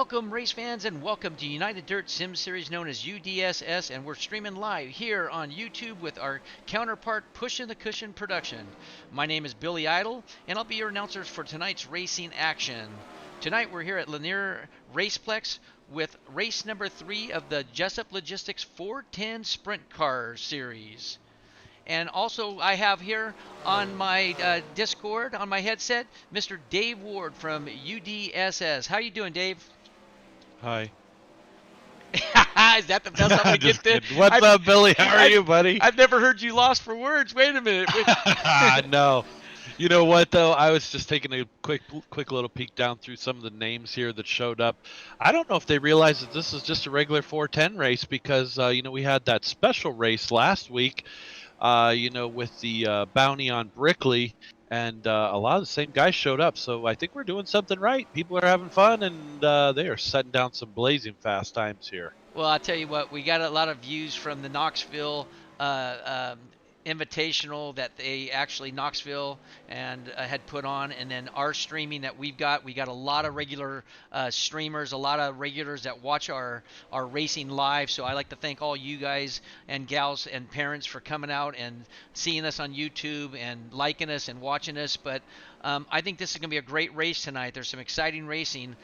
Welcome, race fans, and welcome to United Dirt Sim Series known as UDSS, and we're streaming live here on YouTube with our counterpart Pushing the Cushion production. My name is Billy Idle, and I'll be your announcer for tonight's racing action. Tonight we're here at Lanier Raceplex with race number 3 of the Jessup Logistics 410 Sprint Car Series. And also, I have here on my Discord, on my headset, Mr. Dave Ward from UDSS. How you doing, Dave? Hi. Is that the best I'm gonna get Just there? kidding. What's up, Billy? How are you, buddy? I've never heard you lost for words. Wait a minute. No. You know what though? I was just taking a quick little peek down through some of the names here that showed up. I don't know if they realize that this is just a regular 410 race because we had that special race last week, with the bounty on Brickley, and a lot of the same guys showed up. So I think we're doing something right. People are having fun, and they are setting down some blazing fast times here. Well, I'll tell you what, we got a lot of views from the Knoxville Invitational that they actually Knoxville and had put on, and then our streaming that we got a lot of regular streamers, a lot of regulars that watch our racing live. So I like to thank all you guys and gals and parents for coming out and seeing us on YouTube and liking us and watching us. But I think this is going to be a great race tonight. There's some exciting racing.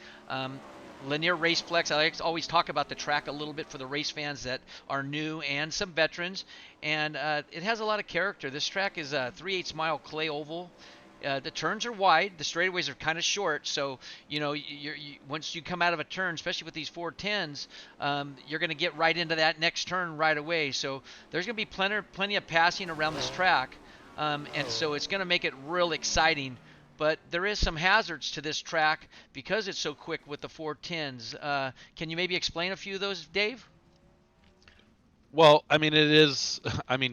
Lanier Raceplex, I always talk about the track a little bit for the race fans that are new and some veterans, and it has a lot of character. This track is a 3/8 mile clay oval. The turns are wide, the straightaways are kind of short, so once you come out of a turn, especially with these 410s, you're going to get right into that next turn right away. So there's going to be plenty of passing around this track, and so it's going to make it real exciting. But there is some hazards to this track because it's so quick with the 410s. Can you maybe explain a few of those, Dave? Well, I mean, it is,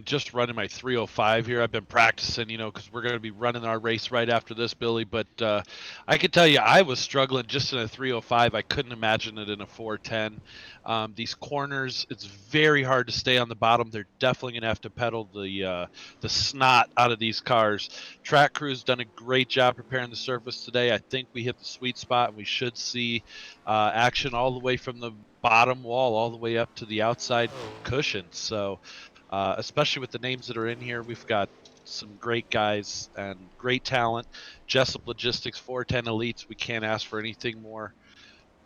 just running my 305 here. I've been practicing, because we're going to be running our race right after this, Billy. But I can tell you, I was struggling just in a 305. I couldn't imagine it in a 410. These corners, it's very hard to stay on the bottom. They're definitely going to have to pedal the snot out of these cars. Track crew's done a great job preparing the surface today. I think we hit the sweet spot, and we should see action all the way from the bottom wall all the way up to the outside cushion. So especially with the names that are in here, we've got some great guys and great talent. Jessup Logistics 410 Elites, we can't ask for anything more.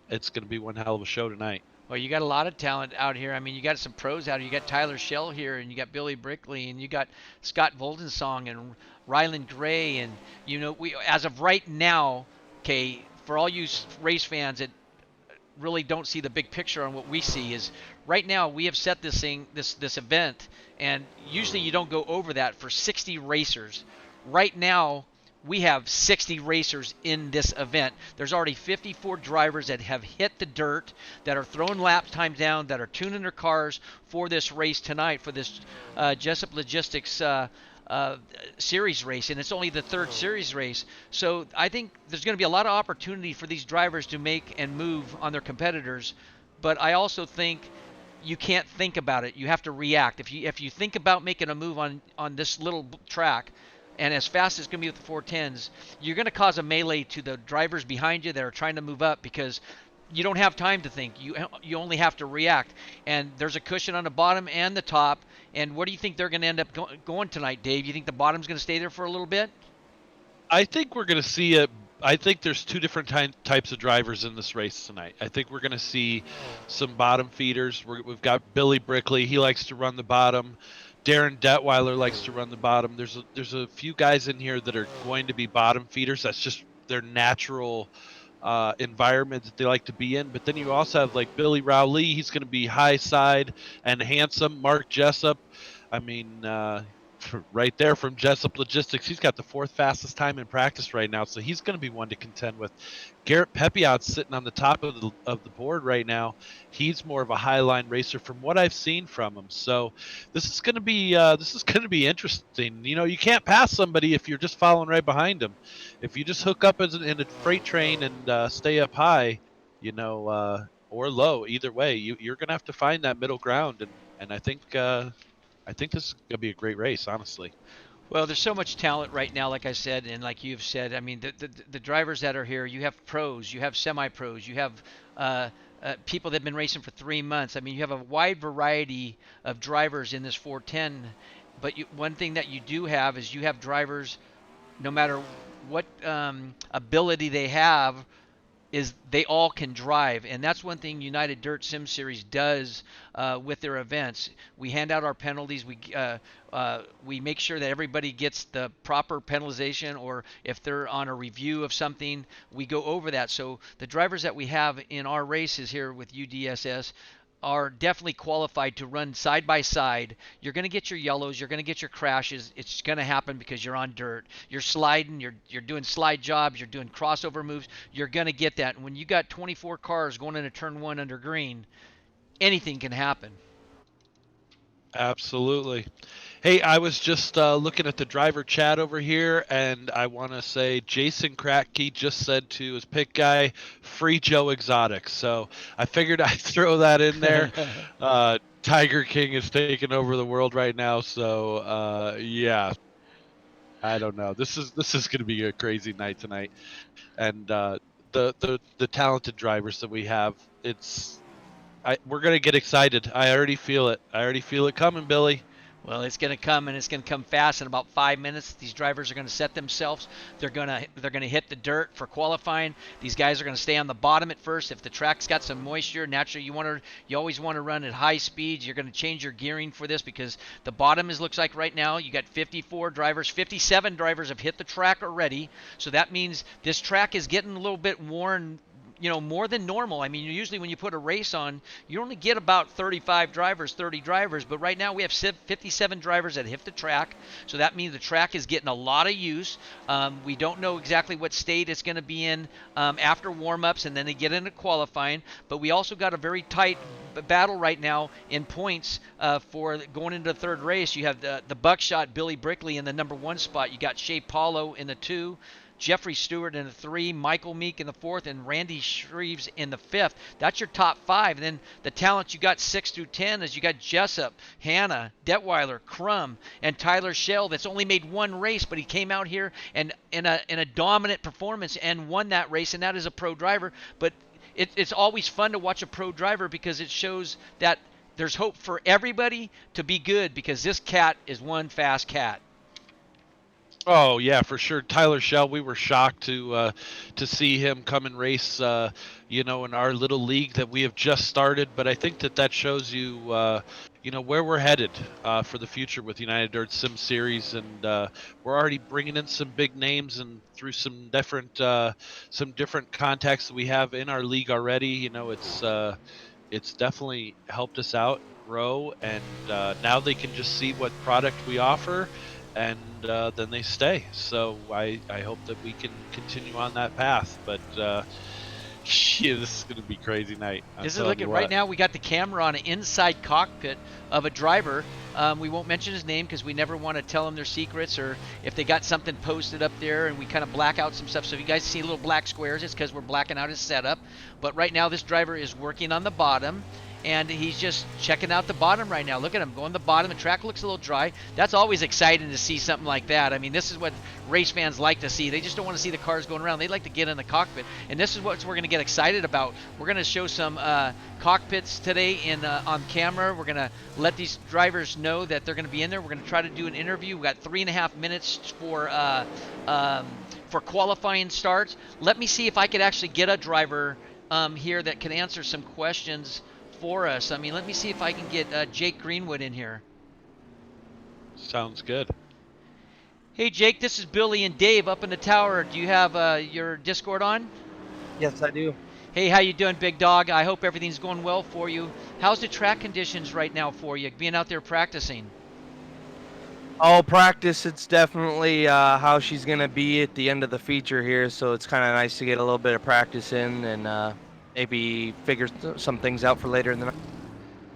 It's going to be one hell of a show tonight. Well, you got a lot of talent out here. I mean, you got some pros out here. You got Tyler Shell here, and you got Billy Brickley, and you got Scott Voldensong and Ryland Gray, and we as of right now, okay, for all you race fans that really don't see the big picture on what we see is right now we have set this event, and usually you don't go over that for 60 racers. Right now we have 60 racers in this event. There's already 54 drivers that have hit the dirt, that are throwing lap times down, that are tuning their cars for this race tonight, for this Jessup Logistics series race, and it's only the third series race. So I think there's going to be a lot of opportunity for these drivers to make and move on their competitors. But I also think you can't think about it. You have to react. If you think about making a move on this little track, and as fast as it's going to be with the 410s, you're going to cause a melee to the drivers behind you that are trying to move up, because you don't have time to think. You only have to react. And there's a cushion on the bottom and the top. And what do you think they're going to end up going tonight, Dave? You think the bottom's going to stay there for a little bit? I think we're going to see it. I think there's two different types of drivers in this race tonight. I think we're going to see some bottom feeders. We've got Billy Brickley. He likes to run the bottom. Darren Detweiler likes to run the bottom. There's a few guys in here that are going to be bottom feeders. That's just their natural environment that they like to be in. But then you also have like Billy Rowley. He's going to be high side and handsome. Mark Jessup. I mean, right there from Jessup Logistics. He's got the fourth fastest time in practice right now, so he's going to be one to contend with. Garrett Pepiot's sitting on the top of the board right now. He's more of a highline racer from what I've seen from him. So this is going to be interesting. You can't pass somebody if you're just following right behind them. If you just hook up in a freight train and stay up high, or low, either way, you're going to have to find that middle ground. And I think this is going to be a great race, honestly. Well, there's so much talent right now, like I said, and like you've said. I mean, the drivers that are here, you have pros, you have semi-pros, you have uh, people that have been racing for 3 months. I mean, you have a wide variety of drivers in this 410. But one thing that you do have is you have drivers, no matter what ability they have, is they all can drive, and that's one thing United Dirt Sim Series does with their events. We hand out our penalties. We make sure that everybody gets the proper penalization, or if they're on a review of something, we go over that. So the drivers that we have in our races here with UDSS are definitely qualified to run side by side. You're going to get your yellows, you're going to get your crashes. It's going to happen because you're on dirt. You're sliding, you're doing slide jobs, you're doing crossover moves. You're going to get that. And when you got 24 cars going into turn 1 under green, anything can happen. Absolutely. Hey, I was just looking at the driver chat over here, and I want to say Jason Kratke just said to his pit guy, "Free Joe Exotic." So I figured I'd throw that in there. Tiger King is taking over the world right now, so yeah, I don't know. This is going to be a crazy night tonight, and the talented drivers that we have, we're going to get excited. I already feel it. I already feel it coming, Billy. Well, it's going to come, and it's going to come fast. In about 5 minutes, these drivers are going to set themselves. They're going to hit the dirt for qualifying. These guys are going to stay on the bottom at first. If the track's got some moisture, naturally you always want to run at high speeds. You're going to change your gearing for this because the bottom looks like right now you got 54 drivers, 57 drivers have hit the track already. So that means this track is getting a little bit worn, more than normal. I mean, usually when you put a race on, you only get about 35 drivers, 30 drivers, but right now we have 57 drivers that hit the track, so that means the track is getting a lot of use. We don't know exactly what state it's going to be in after warm-ups, and then they get into qualifying, but we also got a very tight battle right now in points for going into the third race. You have the Buckshot, Billy Brickley in the number 1 spot. You got Shea Paulo in the 2, Jeffrey Stewart in the 3, Michael Meek in the 4th, and Randy Shreves in the 5th. That's your top 5. And then the talent you got 6 through 10 is you got Jessup, Hanna, Detweiler, Crum, and Tyler Schell. That's only made one race, but he came out here and in a dominant performance and won that race, and that is a pro driver. But it's always fun to watch a pro driver because it shows that there's hope for everybody to be good, because this cat is one fast cat. Oh yeah, for sure. Tyler Schell, we were shocked to see him come and race, in our little league that we have just started. But I think that shows you, where we're headed for the future with United Dirt Sim Series, and we're already bringing in some big names and through some different contacts that we have in our league already. It's definitely helped us out grow, and now they can just see what product we offer, and then they stay. So I hope that we can continue on that path. But yeah, this is going to be a crazy night. This is looking right now. We got the camera on an inside cockpit of a driver. We won't mention his name because we never want to tell them their secrets, or if they got something posted up there and we kind of black out some stuff. So if you guys see little black squares, it's because we're blacking out his setup. But right now this driver is working on the bottom, and he's just checking out the bottom right now. Look at him going to the bottom. The track looks a little dry. That's always exciting to see something like that. I mean, this is what race fans like to see. They just don't want to see the cars going around. They like to get in the cockpit, and this is what we're going to get excited about. We're going to show some cockpits today on camera. We're going to let these drivers know that they're going to be in there. We're going to try to do an interview. We got 3.5 minutes for qualifying starts. Let me see if I could actually get a driver here that can answer some questions for us. I mean, let me see if I can get Jake Greenwood in here. Sounds good. Hey Jake, this is Billy and Dave up in the tower. Do you have your Discord on? Yes, I do. Hey, how you doing, big dog? I hope everything's going well for you. How's the track conditions right now for you, being out there practicing? Oh, practice, it's definitely how she's going to be at the end of the feature here, so it's kind of nice to get a little bit of practice in and maybe figure some things out for later in the night.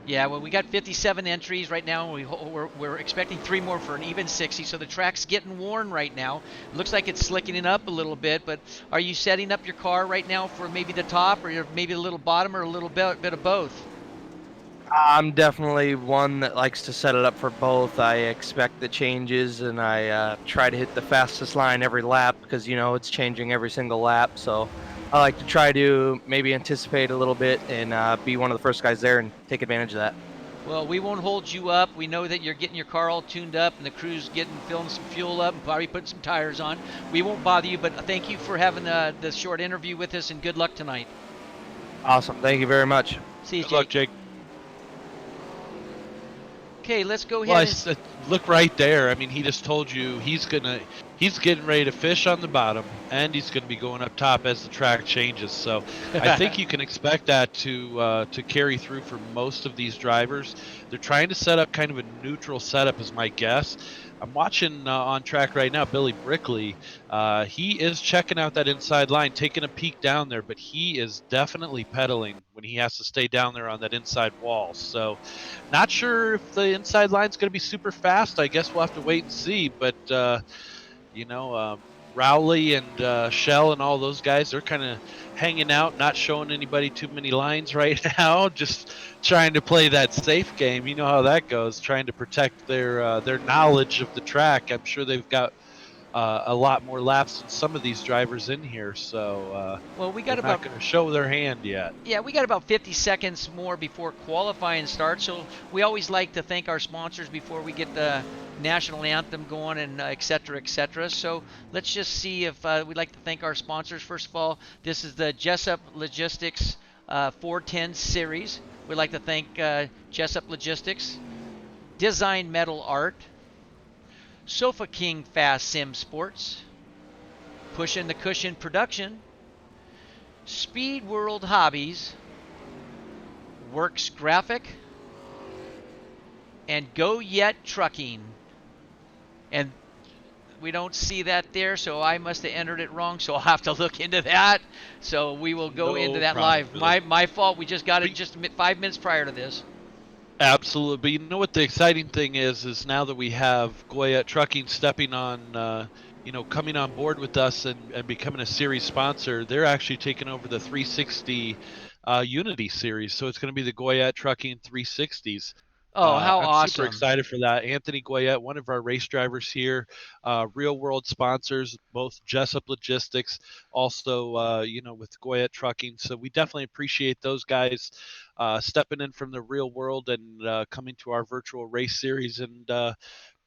Yeah, well, we got 57 entries right now. We're expecting 3 more for an even 60, so the track's getting worn right now. It looks like it's slicking it up a little bit, but are you setting up your car right now for maybe the top, or maybe a little bottom, or a little bit of both? I'm definitely one that likes to set it up for both. I expect the changes, and I try to hit the fastest line every lap because it's changing every single lap. So I like to try to maybe anticipate a little bit and be one of the first guys there and take advantage of that. Well, we won't hold you up. We know that you're getting your car all tuned up and the crew's filling some fuel up and probably putting some tires on. We won't bother you, but thank you for having the short interview with us, and good luck tonight. Awesome. Thank you very much. See you, Good luck, Jake. Okay, let's go Well, ahead and look right there. I mean, he just told you he's getting ready to fish on the bottom, and he's gonna be going up top as the track changes. So I think you can expect that to carry through for most of these drivers. They're trying to set up kind of a neutral setup, is my guess. I'm watching on track right now, Billy Brickley. He is checking out that inside line, taking a peek down there, but he is definitely pedaling when he has to stay down there on that inside wall. So not sure if the inside line's going to be super fast. I guess we'll have to wait and see. But you know, Rowley and Shell and all those guys, they're kind of hanging out, not showing anybody too many lines right now, just trying to play that safe game. You know how that goes, trying to protect their knowledge of the track. I'm sure they've got a lot more laps than some of these drivers in here, so well, we got they're not about going to show their hand yet. yeah, we got about 50 seconds more before qualifying starts. So we always like to thank our sponsors before we get the national anthem going and et cetera, et cetera. So let's just see if we'd like to thank our sponsors. First of all, this is the Jessup Logistics 410 series. We'd like to thank Jessup Logistics, Design Metal Art, Sofa King Fast Sim Sports, Pushing the Cushion Production, Speed World Hobbies, Works Graphic, and Go Yet Trucking. And we don't see that there, so I must have entered it wrong, so I'll have to look into that. So we will go into that problem, live. Billy. My fault. We just got it just 5 minutes prior to this. Absolutely. But you know what the exciting thing is now that we have Goyette Trucking stepping on, coming on board with us and becoming a series sponsor, they're actually taking over the 360 Unity series. So it's going to be the Goyette Trucking 360s. Oh, how I'm super awesome. excited for that. Anthony Goyette, one of our race drivers here, real world sponsors, both Jessup Logistics, also, with Goyette Trucking. So we definitely appreciate those guys stepping in from the real world and coming to our virtual race series and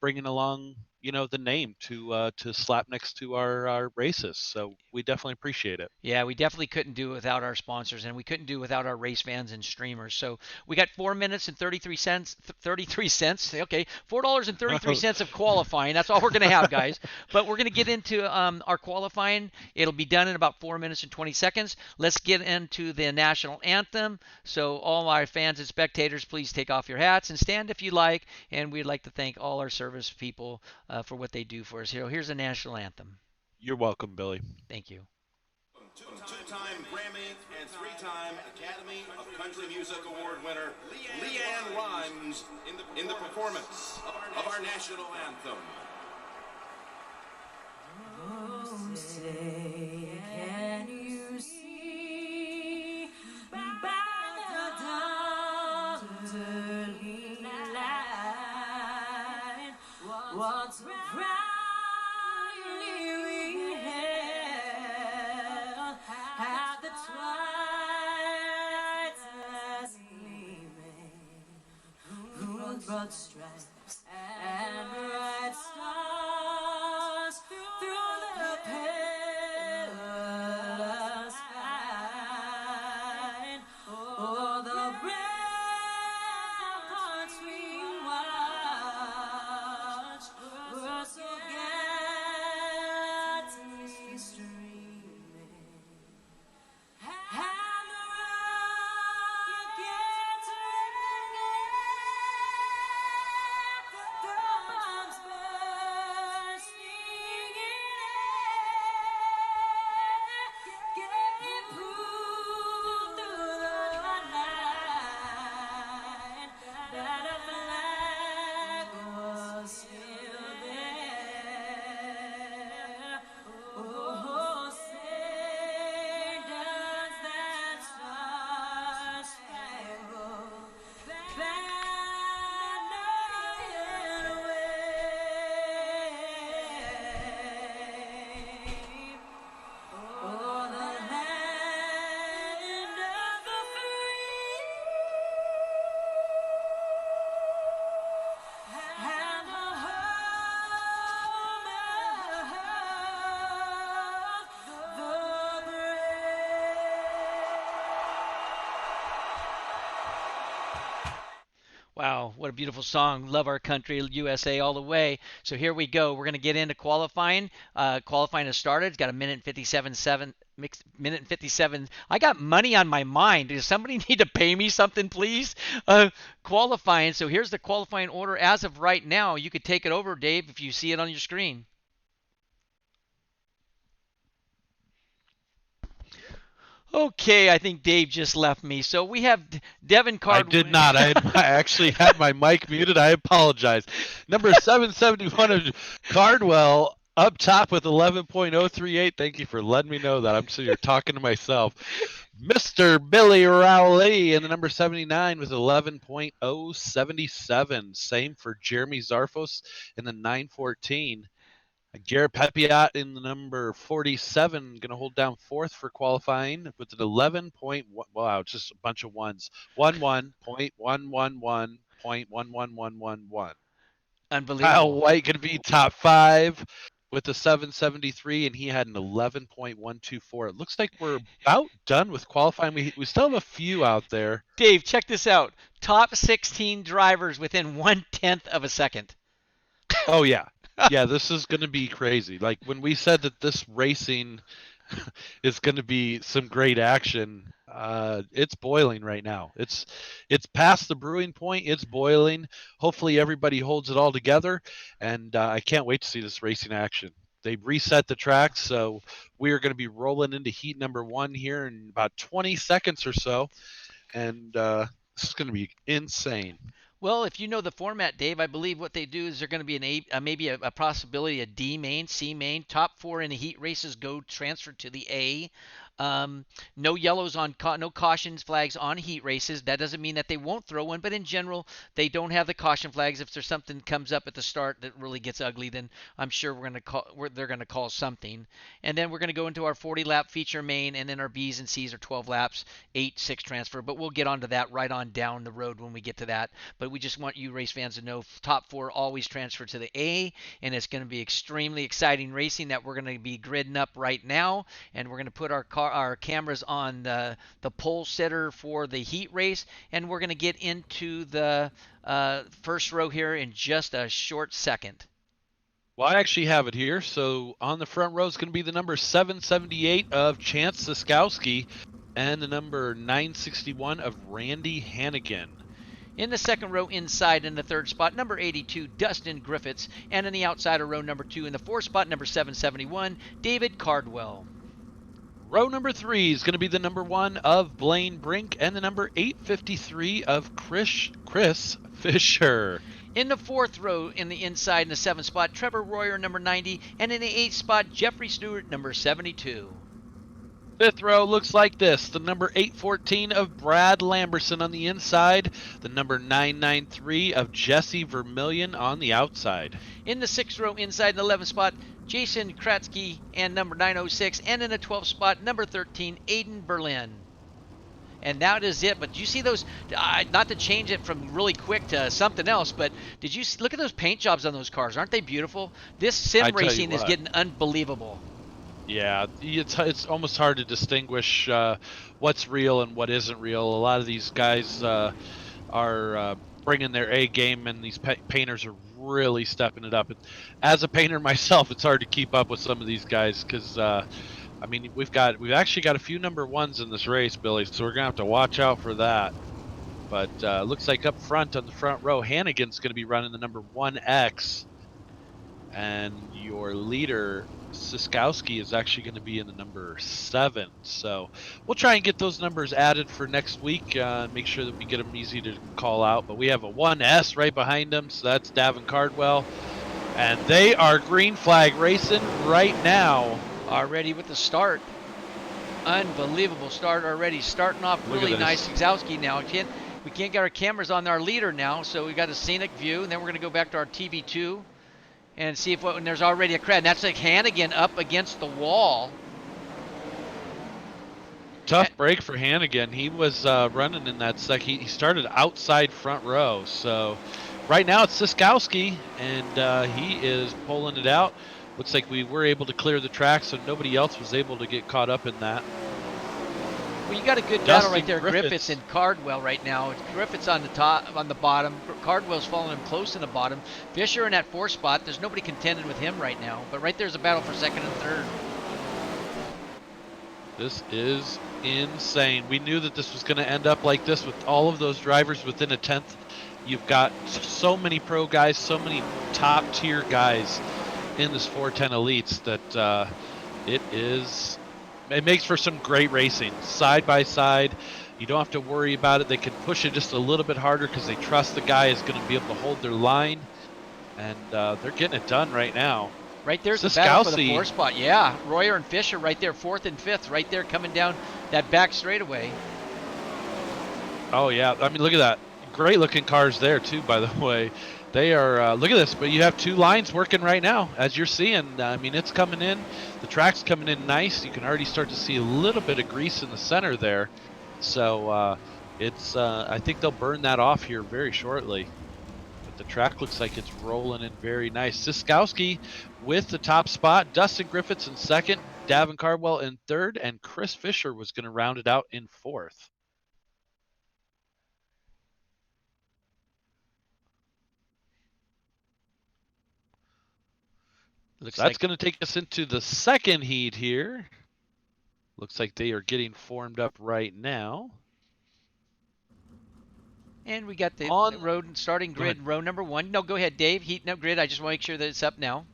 bringing along, the name to slap next to our races. So we definitely appreciate it. Yeah, we definitely couldn't do it without our sponsors, and we couldn't do it without our race fans and streamers. So we got 4 minutes and 33 cents. 33 cents. Okay, $4.33 of qualifying. That's all we're going to have, guys. But we're going to get into our qualifying. It'll be done in about 4 minutes and 20 seconds. Let's get into the national anthem. So all our fans and spectators, please take off your hats and stand if you like. And we'd like to thank all our service people for what they do for us here. Here's the national anthem. You're welcome, Billy. Thank you. Two-time Grammy and three-time Academy of Country Music Award winner Leanne Rimes in the performance of our national anthem. Oh, say, can you see by the dawn's early light what so proudly we hailed at the twilight's gleaming, whose broad stripes and bright stars through the perilous fight. Oh, the ramparts we watched were so gallantly streaming, and the rockets ringing, the bombs what a beautiful song. Love our country, USA all the way. So here we go. We're going to get into qualifying. Qualifying has started. It's got a minute and 57. Minute and 57. I got money on my mind. Does somebody need to pay me something, please? Qualifying. So here's the qualifying order as of right now. You could take it over, Dave, if you see it on your screen. Okay, I think Dave just left me. So we have Devin I Cardwell. did not. I actually had my mic muted. I apologize. Number 771 of Cardwell up top with 11.038. Thank you for letting me know that. I'm sitting here talking to myself. Mr. Billy Rowley in the number 79 with 11.077. Same for Jeremy Zarfos in the 914. Garrett Pepiot in the number 47, going to hold down fourth for qualifying with an 11.1. Wow, just a bunch of ones. 11.111.11111. Unbelievable. Kyle White going to be top five with the 773, and he had an 11.124. It looks like we're about done with qualifying. We still have a few out there. Dave, check this out. Top 16 drivers within 1/10 of a second. Oh, yeah. Yeah, this is going to be crazy. Like when we said that this racing is going to be some great action, it's boiling right now. It's past the brewing point. It's boiling. Hopefully everybody holds it all together, and I can't wait to see this racing action. They've reset the track, so we are going to be rolling into heat number 1 here in about 20 seconds or so, and this is going to be insane. Well, if you know the format, Dave, I believe what they do is they're going to be maybe a possibility, a D main, C main. Top 4 in the heat races go transfer to the A. No yellows on no cautions flags on heat races. That doesn't mean that they won't throw one, but in general, they don't have the caution flags. If there's something comes up at the start that really gets ugly, then I'm sure they're going to call something. And then we're going to go into our 40-lap feature main, and then our B's and C's are 12 laps, 8-6 transfer. But we'll get onto that right on down the road when we get to that. But we just want you race fans to know top 4 always transfer to the A, and it's going to be extremely exciting racing that we're going to be gridding up right now, and we're going to put our cameras on the pole sitter for the heat race, and we're going to get into the first row here in just a short second. Well, I actually have it here. So on the front row is going to be the number 778 of Chance Siskowski and the number 961 of Randy Hannigan. In the second row inside in the third spot, number 82, Dustin Griffiths. And in the outsider row, number 2, in the fourth spot, number 771, David Cardwell. Row number 3 is going to be the number 1 of Blaine Brink and the number 853 of Chris Fisher. In the fourth row in the inside in the seventh spot, Trevor Royer, number 90. And in the eighth spot, Jeffrey Stewart, number 72. Fifth row looks like this. The number 814 of Brad Lamberson on the inside. The number 993 of Jesse Vermillion on the outside. In the sixth row inside in the 11th spot, Jason Kratzky and number 906. And in the 12th spot, number 13, Aiden Berlin. And that is it. But do you see those, not to change it from really quick to something else, but did you look at those paint jobs on those cars? Aren't they beautiful? This sim racing is getting unbelievable. Yeah, it's almost hard to distinguish what's real and what isn't real. A lot of these guys are bringing their A game, and these painters are really stepping it up. As a painter myself, it's hard to keep up with some of these guys because, I mean, we've actually got a few number 1s in this race, Billy, so we're going to have to watch out for that. But looks like up front on the front row, Hannigan's going to be running the number 1X, and your leader, Siskowski, is actually going to be in the number 7. So we'll try and get those numbers added for next week and make sure that we get them easy to call out. But we have a 1S right behind them, so that's Davin Cardwell. And they are green flag racing right now. Already with the start. Unbelievable start already. Starting off really nice. Siskowski now. We can't get our cameras on our leader now, so we got a scenic view, and then we're going to go back to our TV2. And see if and there's already a crowd. And that's like Hannigan up against the wall. Tough break for Hannigan. He was running in that he started outside front row. So right now it's Siskowski, and he is pulling it out. Looks like we were able to clear the track, so nobody else was able to get caught up in that. Well, you got a good battle Dustin right there. Griffiths Griffiths and Cardwell right now. Griffiths on the top, on the bottom. Cardwell's following him close in the bottom. Fisher in that 4th spot. There's nobody contending with him right now. But right there's a battle for 2nd and 3rd. This is insane. We knew that this was going to end up like this with all of those drivers within a 10th. You've got so many pro guys, so many top tier guys in this 410 elites that it makes for some great racing. Side by side, you don't have to worry about it. They can push it just a little bit harder because they trust the guy is going to be able to hold their line. And they're getting it done right now. Right there's the battle for the Siskowski. 4th spot. Yeah, Royer and Fisher right there, 4th and 5th, right there coming down that back straightaway. Oh, yeah. I mean, look at that. Great looking cars there, too, by the way. They are, look at this, but you have 2 lines working right now, as you're seeing. I mean, it's coming in. The track's coming in nice. You can already start to see a little bit of grease in the center there. So I think they'll burn that off here very shortly. But the track looks like it's rolling in very nice. Siskowski with the top spot. Dustin Griffiths in 2nd. Davin Cardwell in 3rd. And Chris Fisher was going to round it out in 4th. So that's going to take us into the 2nd heat here. Looks like they are getting formed up right now. And we got the On- road starting grid, row number 1. No, go ahead, Dave. Heating up grid. I just want to make sure that it's up now.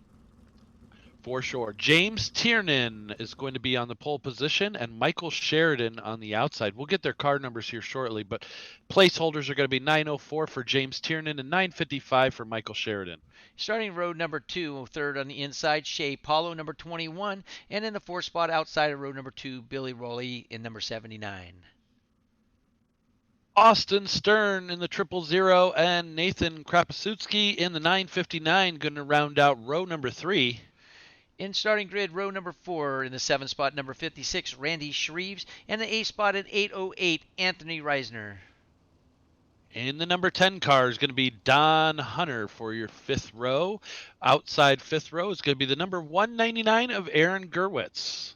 For sure. James Tiernan is going to be on the pole position and Michael Sheridan on the outside. We'll get their car numbers here shortly, but placeholders are going to be 904 for James Tiernan and 955 for Michael Sheridan. Starting row number 2, 3rd on the inside, Shea Paulo, number 21. And in the 4th spot outside of row number 2, Billy Rowley in number 79. Austin Stern in the 000 and Nathan Krapasutsky in the 959 going to round out row number 3. In starting grid, row number 4, in the 7th spot, number 56, Randy Shreves, and the 8th spot at 808, Anthony Reisner. In the number 10 car is going to be Don Hunter for your 5th row. Outside 5th row is going to be the number 199 of Aaron Gerwitz.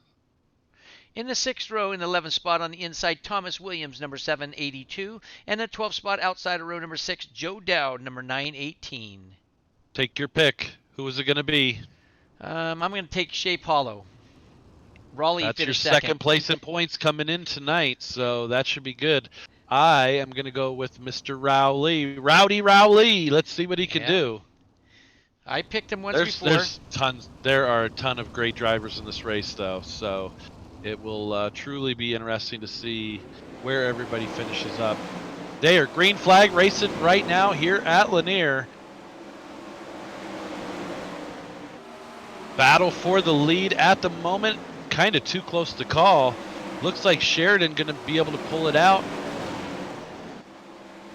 In the 6th row, in the 11th spot on the inside, Thomas Williams, number 782, and the 12th spot outside of row number 6, Joe Dowd, number 918. Take your pick. Who is it going to be? I'm going to take Shea Paulo. Raleigh That's your finished second place in points coming in tonight, so that should be good. I am going to go with Mr. Rowley. Rowdy Rowley. Let's see what he can do. I picked him once before. There are a ton of great drivers in this race, though, so it will truly be interesting to see where everybody finishes up. They are green flag racing right now here at Lanier. Battle for the lead at the moment. Kind of too close to call. Looks like Sheridan going to be able to pull it out.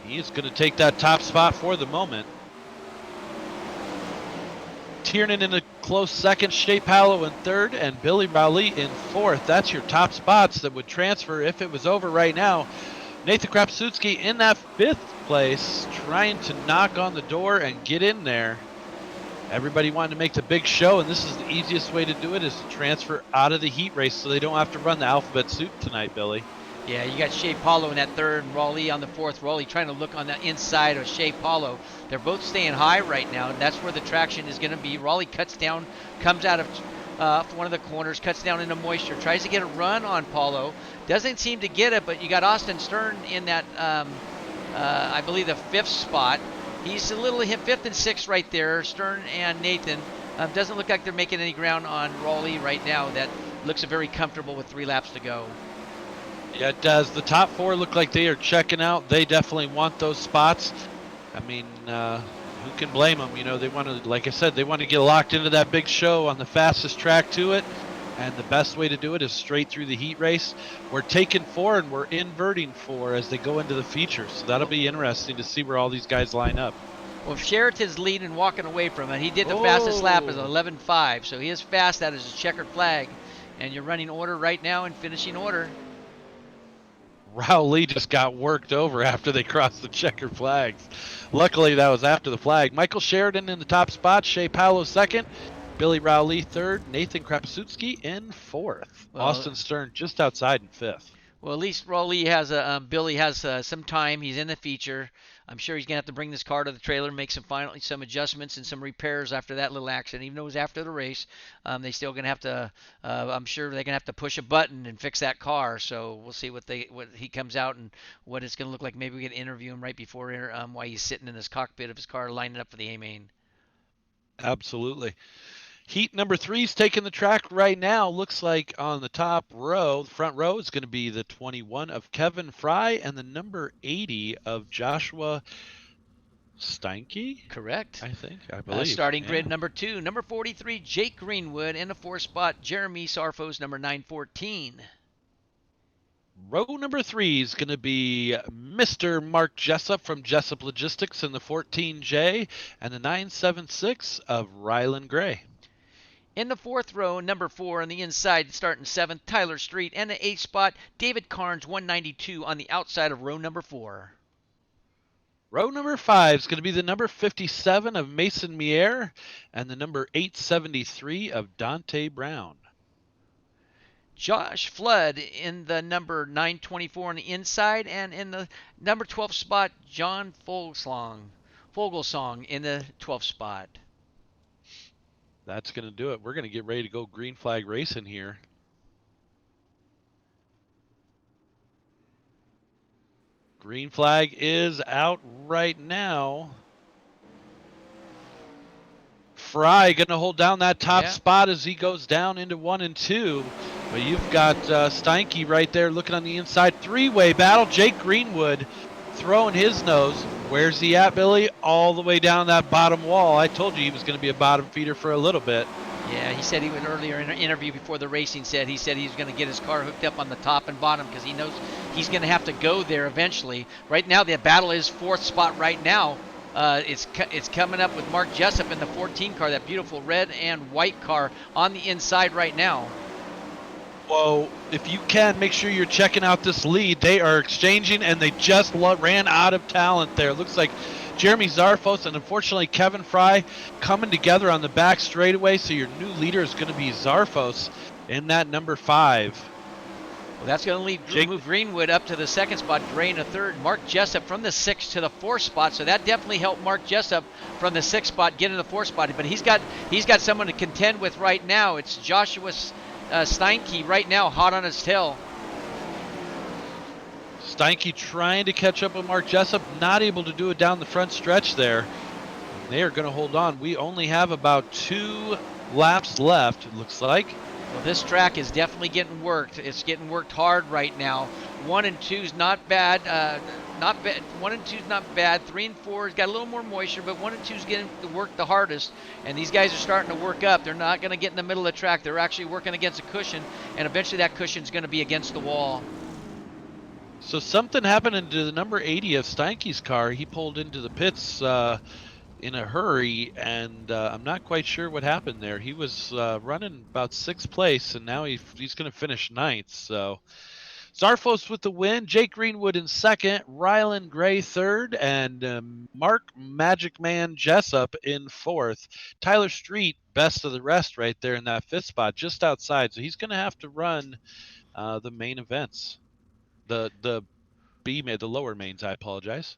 He is going to take that top spot for the moment. Tiernan in a close 2nd, Shea Paulo in 3rd, and Billy Rowley in 4th. That's your top spots that would transfer if it was over right now. Nathan Krapasutsky in that 5th place, trying to knock on the door and get in there. Everybody wanted to make the big show, and this is the easiest way to do it, is to transfer out of the heat race so they don't have to run the alphabet soup tonight, Billy. Yeah, you got Shea Paulo in that 3rd, and Raleigh on the 4th. Raleigh trying to look on the inside of Shea Paulo. They're both staying high right now, and that's where the traction is going to be. Raleigh cuts down, comes out of one of the corners, cuts down into moisture, tries to get a run on Paulo. Doesn't seem to get it, but you got Austin Stern in that, I believe, the 5th spot. He's a little hit 5th and 6th right there. Stern and Nathan. Doesn't look like they're making any ground on Raleigh right now. That looks very comfortable with 3 laps to go. Yeah, it does. The top 4 look like they are checking out. They definitely want those spots. I mean, who can blame them? You know, they want to, like I said, they want to get locked into that big show on the fastest track to it. And the best way to do it is straight through the heat race. We're taking 4 and we're inverting 4 as they go into the feature. So that'll be interesting to see where all these guys line up. Well, Sheridan's leading, walking away from it. He did the fastest lap as 11.5, so he is fast. That is a checkered flag. And you're running order right now and finishing order. Rowley just got worked over after they crossed the checkered flags. Luckily, that was after the flag. Michael Sheridan in the top spot. Shea Paulo 2nd. Billy Rowley 3rd. Nathan Krapasutsky in 4th. Well, Austin Stern just outside in 5th. Well, at least Raleigh has Billy has some time. He's in the feature. I'm sure he's gonna have to bring this car to the trailer, make some adjustments and some repairs after that little accident. Even though it was after the race, they still gonna have to. I'm sure they're gonna have to push a button and fix that car. So we'll see what he comes out and what it's gonna look like. Maybe we can interview him right before while he's sitting in his cockpit of his car, lining up for the A main. Absolutely. Heat number 3 is taking the track right now. Looks like on the top row, the front row is going to be the 21 of Kevin Fry and the number 80 of Joshua Steinke. Correct. I believe. Starting grid number 2, number 43, Jake Greenwood. In the 4th spot, Jeremy Sarfos, number 914. Row number 3 is going to be Mr. Mark Jessup from Jessup Logistics in the 14J and the 976 of Rylan Gray. In the 4th row, number 4 on the inside, starting 7th, Tyler Street. And the 8th spot, David Carnes, 192 on the outside of row number 4. Row number 5 is going to be the number 57 of Mason Mier and the number 873 of Dante Brown. Josh Flood in the number 924 on the inside, and in the number 12 spot, John Fogelsong in the 12th spot. That's going to do it. We're going to get ready to go green flag racing here. Green flag is out right now. Fry going to hold down that top spot as he goes down into 1 and 2. But you've got Steinke right there looking on the inside. 3-way battle. Jake Greenwood throwing his nose. Where's he at, Billy? All the way down that bottom wall. I told you he was going to be a bottom feeder for a little bit. Yeah, he said he went earlier in an interview before the racing he said he's going to get his car hooked up on the top and bottom because he knows he's going to have to go there eventually. Right now, the battle is 4th spot right now. It's coming up with Mark Jessup in the 14 car, that beautiful red and white car on the inside right now. Whoa, if you can, make sure you're checking out this lead. They are exchanging, and they just ran out of talent there. Looks like Jeremy Zarfos and, unfortunately, Kevin Fry coming together on the back straightaway, so your new leader is going to be Zarfos in that number 5. Well, that's going to move Greenwood up to the 2nd spot, Gray in the 3rd. Mark Jessup from the 6th to the 4th spot, so that definitely helped Mark Jessup from the 6th spot get in the 4th spot. But he's got someone to contend with right now. It's Joshua Steinke right now, hot on his tail. Steinke trying to catch up with Mark Jessup, not able to do it down the front stretch there. They are going to hold on. We only have about 2 laps left, it looks like. Well, this track is definitely getting worked. It's getting worked hard right now. 1 and 2 is not bad. Not bad. 1 and 2 is not bad. 3 and 4 has got a little more moisture, but 1 and 2 is getting to work the hardest. And these guys are starting to work up. They're not going to get in the middle of the track. They're actually working against a cushion, and eventually that cushion is going to be against the wall. So something happened to the number 80 of Steinke's car. He pulled into the pits in a hurry, and I'm not quite sure what happened there. He was running about 6th place, and now he's going to finish 9th. So Zarfos with the win, Jake Greenwood in 2nd, Rylan Gray 3rd, and Mark Magic Man Jessup in 4th. Tyler Street, best of the rest right there in that 5th spot, just outside. So he's going to have to run the main events. The lower mains, I apologize.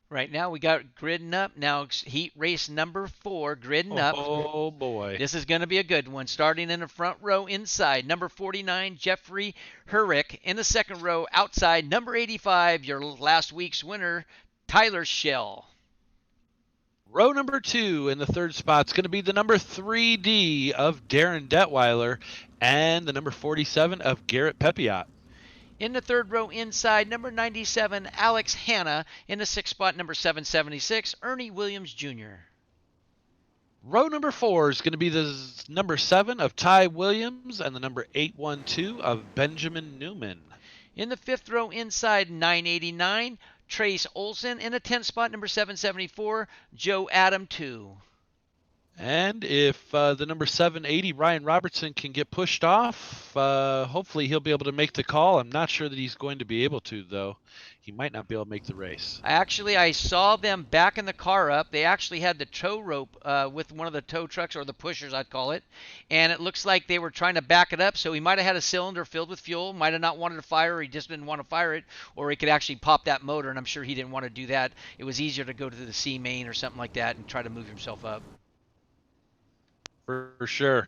Right now we got gridding up. Now heat race number 4, gridding up. Oh boy. This is going to be a good one. Starting in the front row inside, number 49, Jeffrey Herrick. In the 2nd row outside, number 85, your last week's winner, Tyler Schell. Row number 2 in the 3rd spot is going to be the number 3D of Darren Detweiler and the number 47 of Garrett Pepiot. In the 3rd row inside, number 97, Alex Hanna. In the 6th spot, number 776, Ernie Williams Jr. Row number 4 is going to be the number 7 of Ty Williams and the number 812 of Benjamin Newman. In the 5th row inside, 989, Trace Olson. In the 10th spot, number 774, Joe Adam 2. And if the number 780, Ryan Robertson, can get pushed off, hopefully he'll be able to make the call. I'm not sure that he's going to be able to, though, he might not be able to make the race. Actually, I saw them backing the car up. They actually had the tow rope with one of the tow trucks, or the pushers, I'd call it. And it looks like they were trying to back it up. So he might have had a cylinder filled with fuel, might have not wanted to fire, or he just didn't want to fire it, or he could actually pop that motor. And I'm sure he didn't want to do that. It was easier to go to the C main or something like that and try to move himself up. For sure.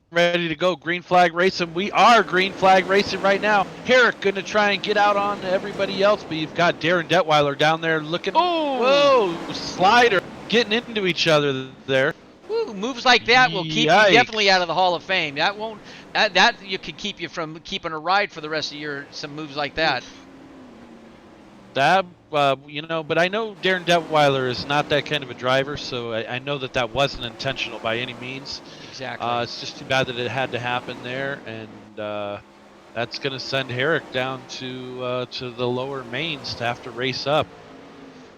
Ready to go green flag racing. We are green flag racing right now. Herrick going to try and get out on everybody else, but you've got Darren Detweiler down there looking. Oh! Whoa, slider getting into each other there. Woo, moves like that will keep you Yikes. definitely out of the Hall of Fame. That won't. That you could keep you from keeping a ride for the rest of your. Some moves like that. That, but I know Darren Detweiler is not that kind of a driver, so I know that wasn't intentional by any means. Exactly. It's just too bad that it had to happen there, and that's going to send Herrick down to the lower mains to have to race up,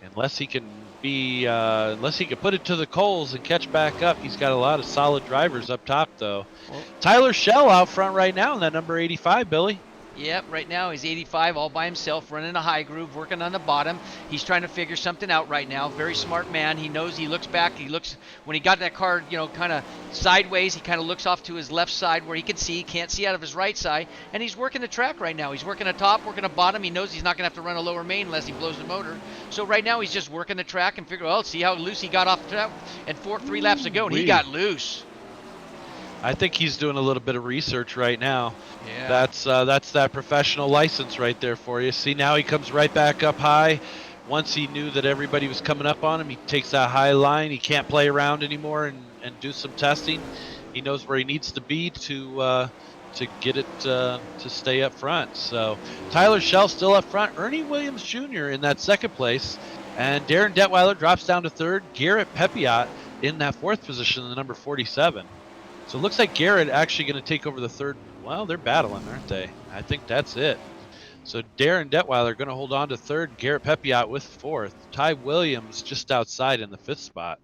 unless he can put it to the coals and catch back up. He's got a lot of solid drivers up top, though. Well, Tyler Schell out front right now in that number 85, Billy. Yep, right now he's 85 all by himself, running a high groove, working on the bottom. He's trying to figure something out right now. Very smart man. He knows, he looks back. He looks, when he got that car, kind of sideways, he kind of looks off to his left side where he can see. He can't see out of his right side. And he's working the track right now. He's working the top, working the bottom. He knows he's not going to have to run a lower main unless he blows the motor. So right now he's just working the track and figure, see how loose he got off the track. And 3 laps to go, and he got loose. I think he's doing a little bit of research right now. Yeah. That's that professional license right there for you. See, now he comes right back up high. Once he knew that everybody was coming up on him, he takes that high line. He can't play around anymore and do some testing. He knows where he needs to be to get it to stay up front. So Tyler Schell still up front. Ernie Williams Jr. in that second place. And Darren Detweiler drops down to third. Garrett Pepiot in that fourth position, the number 47. So it looks like Garrett actually going to take over the third. Well, they're battling, aren't they? I think that's it. So Darren Detweiler going to hold on to third. Garrett Pepiot with fourth. Ty Williams just outside in the fifth spot.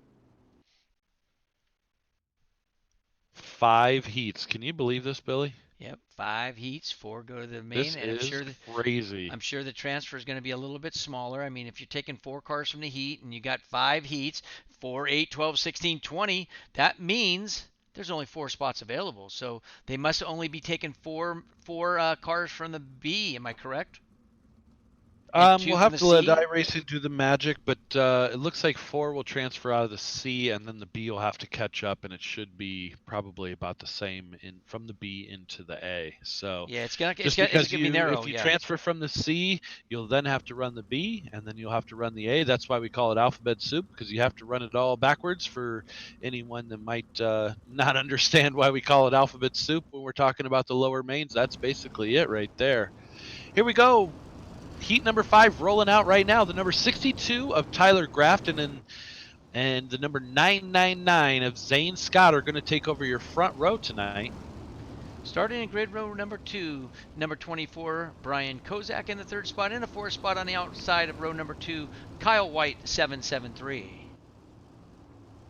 5 heats. Can you believe this, Billy? Yep, 5 heats, 4 go to the main. This and is crazy. I'm sure the transfer is going to be a little bit smaller. I mean, if you're taking 4 cars from the heat and you got 5 heats, 4, 8, 12, 16, 20, that means there's only 4 spots available. So they must only be taking four cars from the B. Am I correct? We'll have to let iRacing do the magic, but it looks like 4 will transfer out of the C, and then the B will have to catch up, and it should be probably about the same from the B into the A. So yeah, it's gonna be narrow. If you transfer from the C, you'll then have to run the B, and then you'll have to run the A. That's why we call it alphabet soup, because you have to run it all backwards. For anyone that might not understand why we call it alphabet soup when we're talking about the lower mains, that's basically it right there. Here we go. Heat number 5 rolling out right now. The number 62 of Tyler Grafton and the number 999 of Zane Scott are going to take over your front row tonight. Starting in grid row number 2, number 24, Brian Kozak in the 3rd spot. In the 4th spot on the outside of row number 2, Kyle White, 773.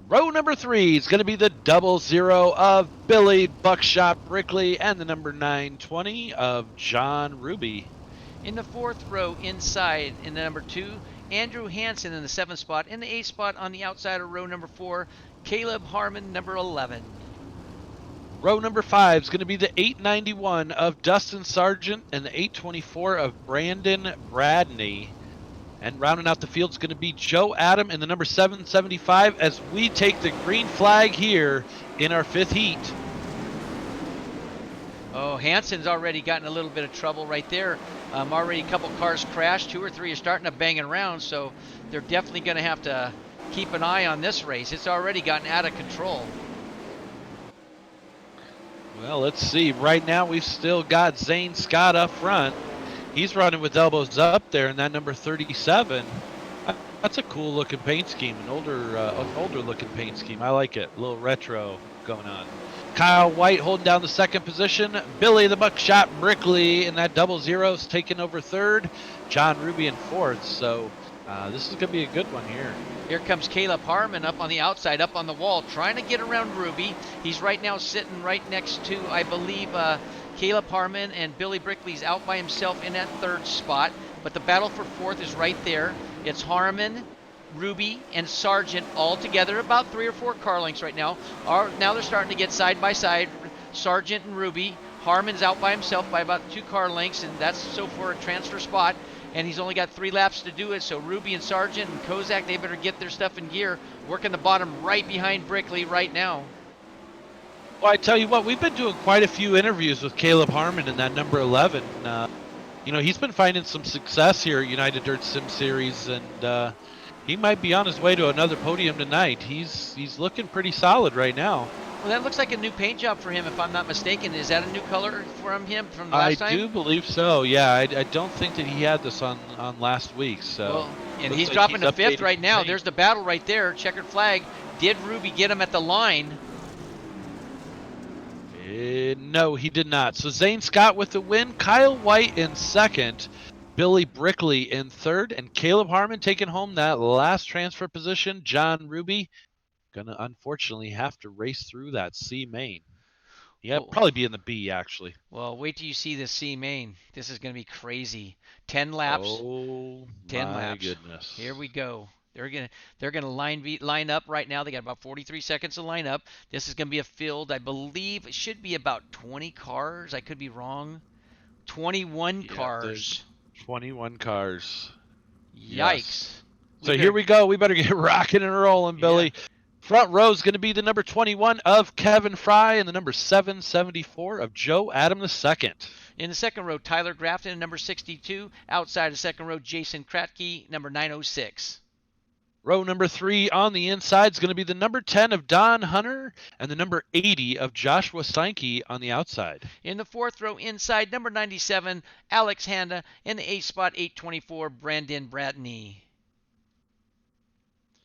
Row number 3 is going to be the 00 of Billy Buckshot Brickley and the number 920 of John Ruby. In the 4th row inside in the number 2, Andrew Hansen in the 7th spot. In the 8th spot on the outside of row number 4, Caleb Harmon, number 11. Row number 5 is going to be the 891 of Dustin Sargent and the 824 of Brandon Bradney. And rounding out the field is going to be Joe Adam in the number 775 as we take the green flag here in our 5th heat. Oh, Hansen's already gotten a little bit of trouble right there. Already a couple cars crashed. 2 or 3 are starting to bang around, so they're definitely going to have to keep an eye on this race. It's already gotten out of control. Well, let's see. Right now we've still got Zane Scott up front. He's running with elbows up there in that number 37. That's a cool looking paint scheme, an older looking paint scheme. I like it. A little retro going on. Kyle White holding down the 2nd position. Billy the Buckshot Brickley in that 00 is taking over 3rd. John Ruby in 4th. So this is going to be a good one here. Here comes Caleb Harmon up on the outside, up on the wall, trying to get around Ruby. He's right now sitting right next to, I believe, Caleb Harmon, and Billy Brickley's out by himself in that 3rd spot. but the battle for fourth is right there. It's Harmon, Ruby, and Sargent all together, about 3 or 4 car lengths right now. Now they're starting to get side by side, Sargent and Ruby. Harmon's out by himself by about 2 car lengths, and that's so for a transfer spot. And he's only got 3 laps to do it, so Ruby and Sargent and Kozak, they better get their stuff in gear. Working the bottom right behind Brickley right now. Well, I tell you what, we've been doing quite a few interviews with Caleb Harmon in that number 11. You know, he's been finding some success here at United Dirt Sim Series, and he might be on his way to another podium tonight. He's looking pretty solid right now. Well, that looks like a new paint job for him, if I'm not mistaken. Is that a new color from him from the last time? I do believe so. Yeah, I don't think that he had this on last week. So. Well, and looks he's like dropping to updated 5th right now. paint. There's the battle right there. Checkered flag. Did Ruby get him at the line? No, he did not. So Zane Scott with the win, Kyle White in second, Billy Brickley in third, and Caleb Harmon taking home that last transfer position. John Ruby gonna unfortunately have to race through that C main. Yeah, Oh. probably be in the B actually. Well, wait till you see the C main. This is going to be crazy. 10 laps. Oh 10 my laps. goodness. Here we go. They're gonna line up right now. They got about 43 seconds to line up. This is gonna be a field. I believe it should be about 20 cars. I could be wrong. 21 Yeah, cars. 21 cars. Yikes. Yes. So here we go. We better get rocking and rolling, Billy. Yeah. Front row is going to be the number 21 of Kevin Fry and the number 774 of Joe Adam II. In the second row, Tyler Grafton, number 62. Outside the second row, Jason Kratke, number 906. Row number 3 on the inside is going to be the number 10 of Don Hunter and the number 80 of Joshua Steinke on the outside. In the fourth row inside, number 97, Alex Handa. In the 8th spot, 824, Brandon Bratney.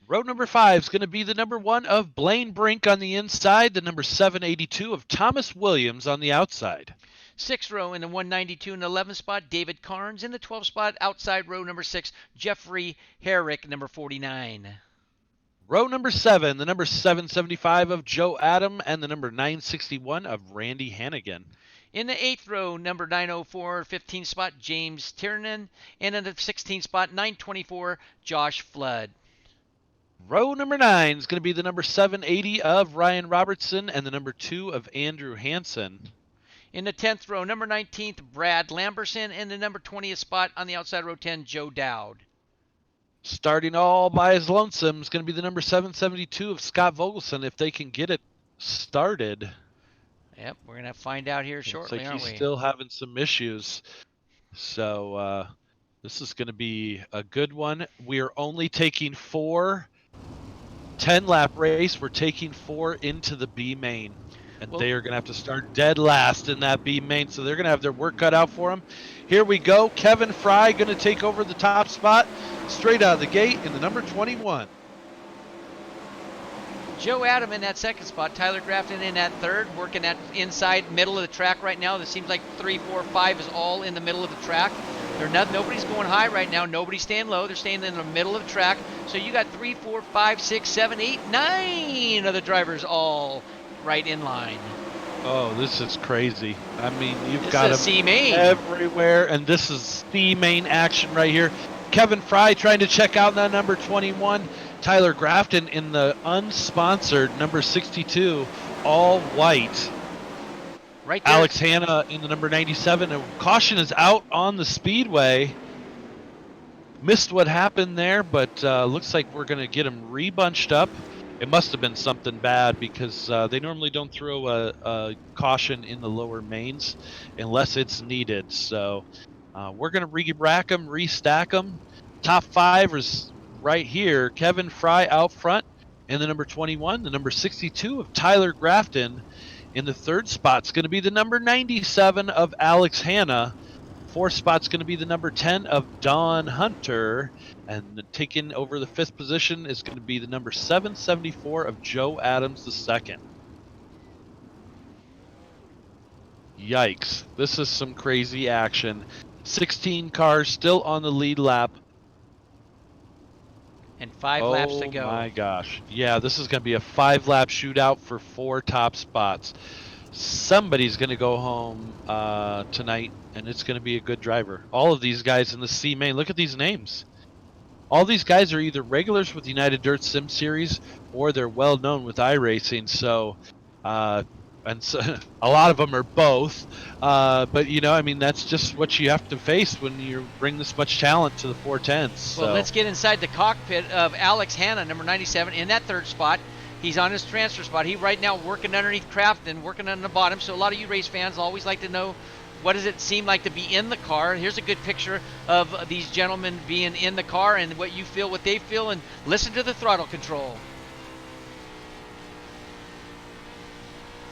Row number 5 is going to be the number 1 of Blaine Brink on the inside, the number 782 of Thomas Williams on the outside. 6th row in the 192 and 11th spot, David Carnes. In the 12th spot, outside row number 6, Jeffrey Herrick, number 49. Row number 7, the number 775 of Joe Adam and the number 961 of Randy Hannigan. In the 8th row, number 904, 15th spot, James Tiernan. And in the 16th spot, 924, Josh Flood. Row number 9 is going to be the number 780 of Ryan Robertson and the number 2 of Andrew Hansen. In the 10th row, number 19th, Brad Lamberson. And the number 20th spot on the outside row 10, Joe Dowd. Starting all by his lonesome is going to be the number 772 of Scott Vogelson if they can get it started. Yep, we're going to find out here shortly, Looks like aren't he's we? still having some issues. So this is going to be a good one. We are only taking 4 10-lap race. We're taking 4 into the B main. And they are going to have to start dead last in that B main, so they're going to have their work cut out for them. Here we go. Kevin Fry going to take over the top spot straight out of the gate in the number 21. Joe Adam in that second spot. Tyler Grafton in that third, working that inside middle of the track right now. It seems like 3, 4, 5 is all in the middle of the track. Nobody's going high right now. Nobody's staying low. They're staying in the middle of the track. So you got 3, 4, 5, 6, 7, 8, 9 of the drivers all right in line. Oh, this is crazy. I mean, you've This got is them C main. everywhere, and this is C main action right here. Kevin Fry trying to check out that number 21. Tyler Grafton in the unsponsored number 62, all white. Right there. Alex Hanna in the number 97. And caution is out on the speedway. Missed what happened there, but looks like we're going to get him rebunched up. It must have been something bad because they normally don't throw a caution in the lower mains unless it's needed. So we're going to re-rack them, restack them. Top 5 is right here. Kevin Fry out front in the number 21. The number 62 of Tyler Grafton. In the third spot's going to be the number 97 of Alex Hanna. Fourth spot's going to be the number 10 of Don Hunter. And taking over the 5th position is going to be the number 774 of Joe Adams II. Yikes. This is some crazy action. 16 cars still on the lead lap. And 5 laps to go. Oh my gosh. Yeah, this is going to be a 5-lap shootout for 4 top spots. somebody's going to go home tonight, and it's going to be a good driver. All of these guys in the C main, look at these names. All these guys are either regulars with the United Dirt Sim Series or they're well known with iRacing. So, and so, a lot of them are both. But I mean, that's just what you have to face when you bring this much talent to the 410s. So. Well, let's get inside the cockpit of Alex Hanna, number 97, in that third spot. He's on his transfer spot. He right now working underneath Kraft and working on the bottom. So a lot of you race fans always like to know, what does it seem like to be in the car? Here's a good picture of these gentlemen being in the car and what you feel, what they feel, and listen to the throttle control.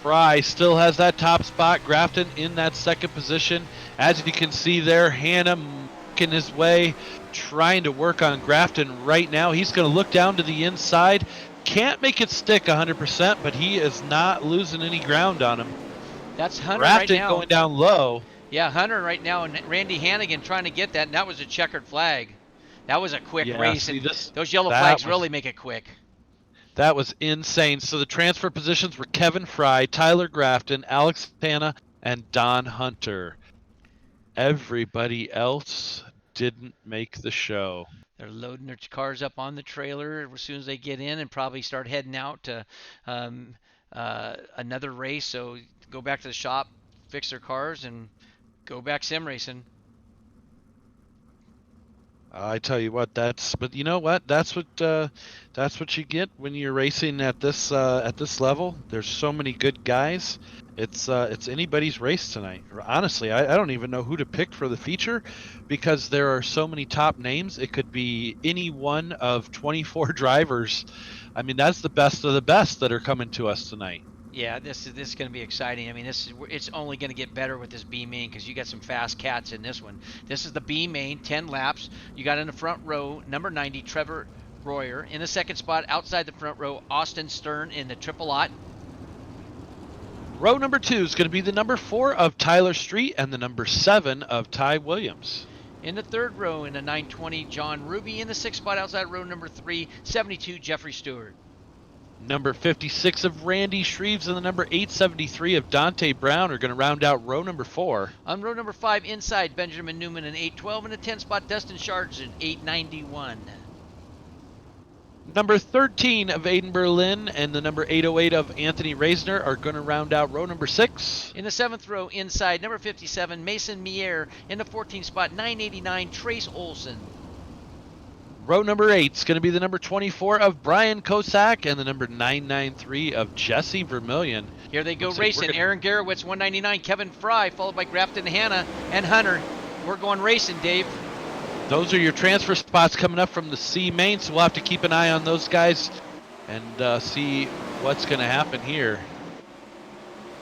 Fry still has that top spot. Grafton in that second position. As you can see there, Hanna making his way, trying to work on Grafton right now. He's going to look down to the inside. Can't make it stick 100%, but he is not losing any ground on him. That's Hunter Grafton right now. going down low. Yeah, Hunter right now, and Randy Hannigan trying to get that, and that was a checkered flag. That was a quick race, see, and those yellow flags really make it quick. That was insane. So the transfer positions were Kevin Fry, Tyler Grafton, Alex Hanna, and Don Hunter. Everybody else didn't make the show. They're loading their cars up on the trailer as soon as they get in and probably start heading out to another race. So go back to the shop, fix their cars, and go back sim racing. I tell you what, but you know what? That's what you get when you're racing at this level. There's so many good guys. It's anybody's race tonight. Honestly, I don't even know who to pick for the feature because there are so many top names. It could be any one of 24 drivers. I mean, that's the best of the best that are coming to us tonight. Yeah, this is going to be exciting. I mean, it's only going to get better with this B main because you got some fast cats in this one. This is the B main, 10 laps. You got in the front row, number 90, Trevor Royer. In the second spot, outside the front row, Austin Stern in the triple lot. Row number 2 is going to be the number 4 of Tyler Street and the number 7 of Ty Williams. In the third row, in the 920, John Ruby. In the sixth spot, outside row number 3, 72, Jeffrey Stewart. Number 56 of Randy Shreves and the number 873 of Dante Brown are going to round out row number 4. On row number 5, inside, Benjamin Newman in 812. In the 10th spot, Dustin Shards in 891. Number 13 of Aiden Berlin and the number 808 of Anthony Reisner are going to round out row number 6. In the 7th row, inside, number 57, Mason Mier. In the 14th spot, 989, Trace Olson. Row number 8 is going to be the number 24 of Brian Kosak and the number 993 of Jesse Vermillion. Here they go racing. Aaron Garowitz, 199. Kevin Fry, followed by Grafton Hanna and Hunter. We're going racing, Dave. Those are your transfer spots coming up from the C main, so we'll have to keep an eye on those guys and see what's going to happen here.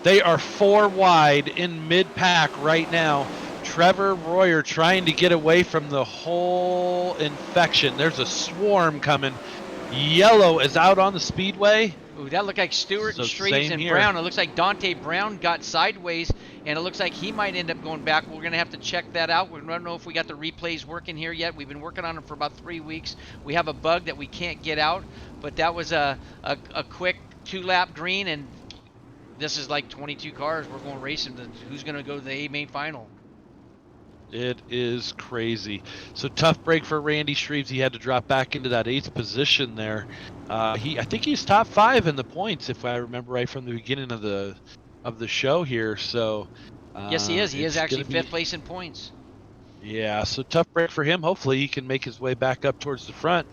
They are 4 wide in mid-pack right now. Trevor Royer trying to get away from the whole infection. There's a swarm coming. Yellow is out on the speedway. Ooh, that looked like Stewart and Shreves and Brown. It looks like Dante Brown got sideways, and it looks like he might end up going back. We're going to have to check that out. We don't know if we got the replays working here yet. We've been working on them for about 3 weeks. We have a bug that we can't get out, but that was a quick 2-lap green, and this is like 22 cars. We're going racing. Who's going to go to the A main final? It is crazy. So tough break for Randy Shreves. He had to drop back into that 8th position there. I think he's top 5 in the points, if I remember right from the beginning of the show here. So yes, he is. He is actually 5th place in points. Yeah, so tough break for him. Hopefully he can make his way back up towards the front.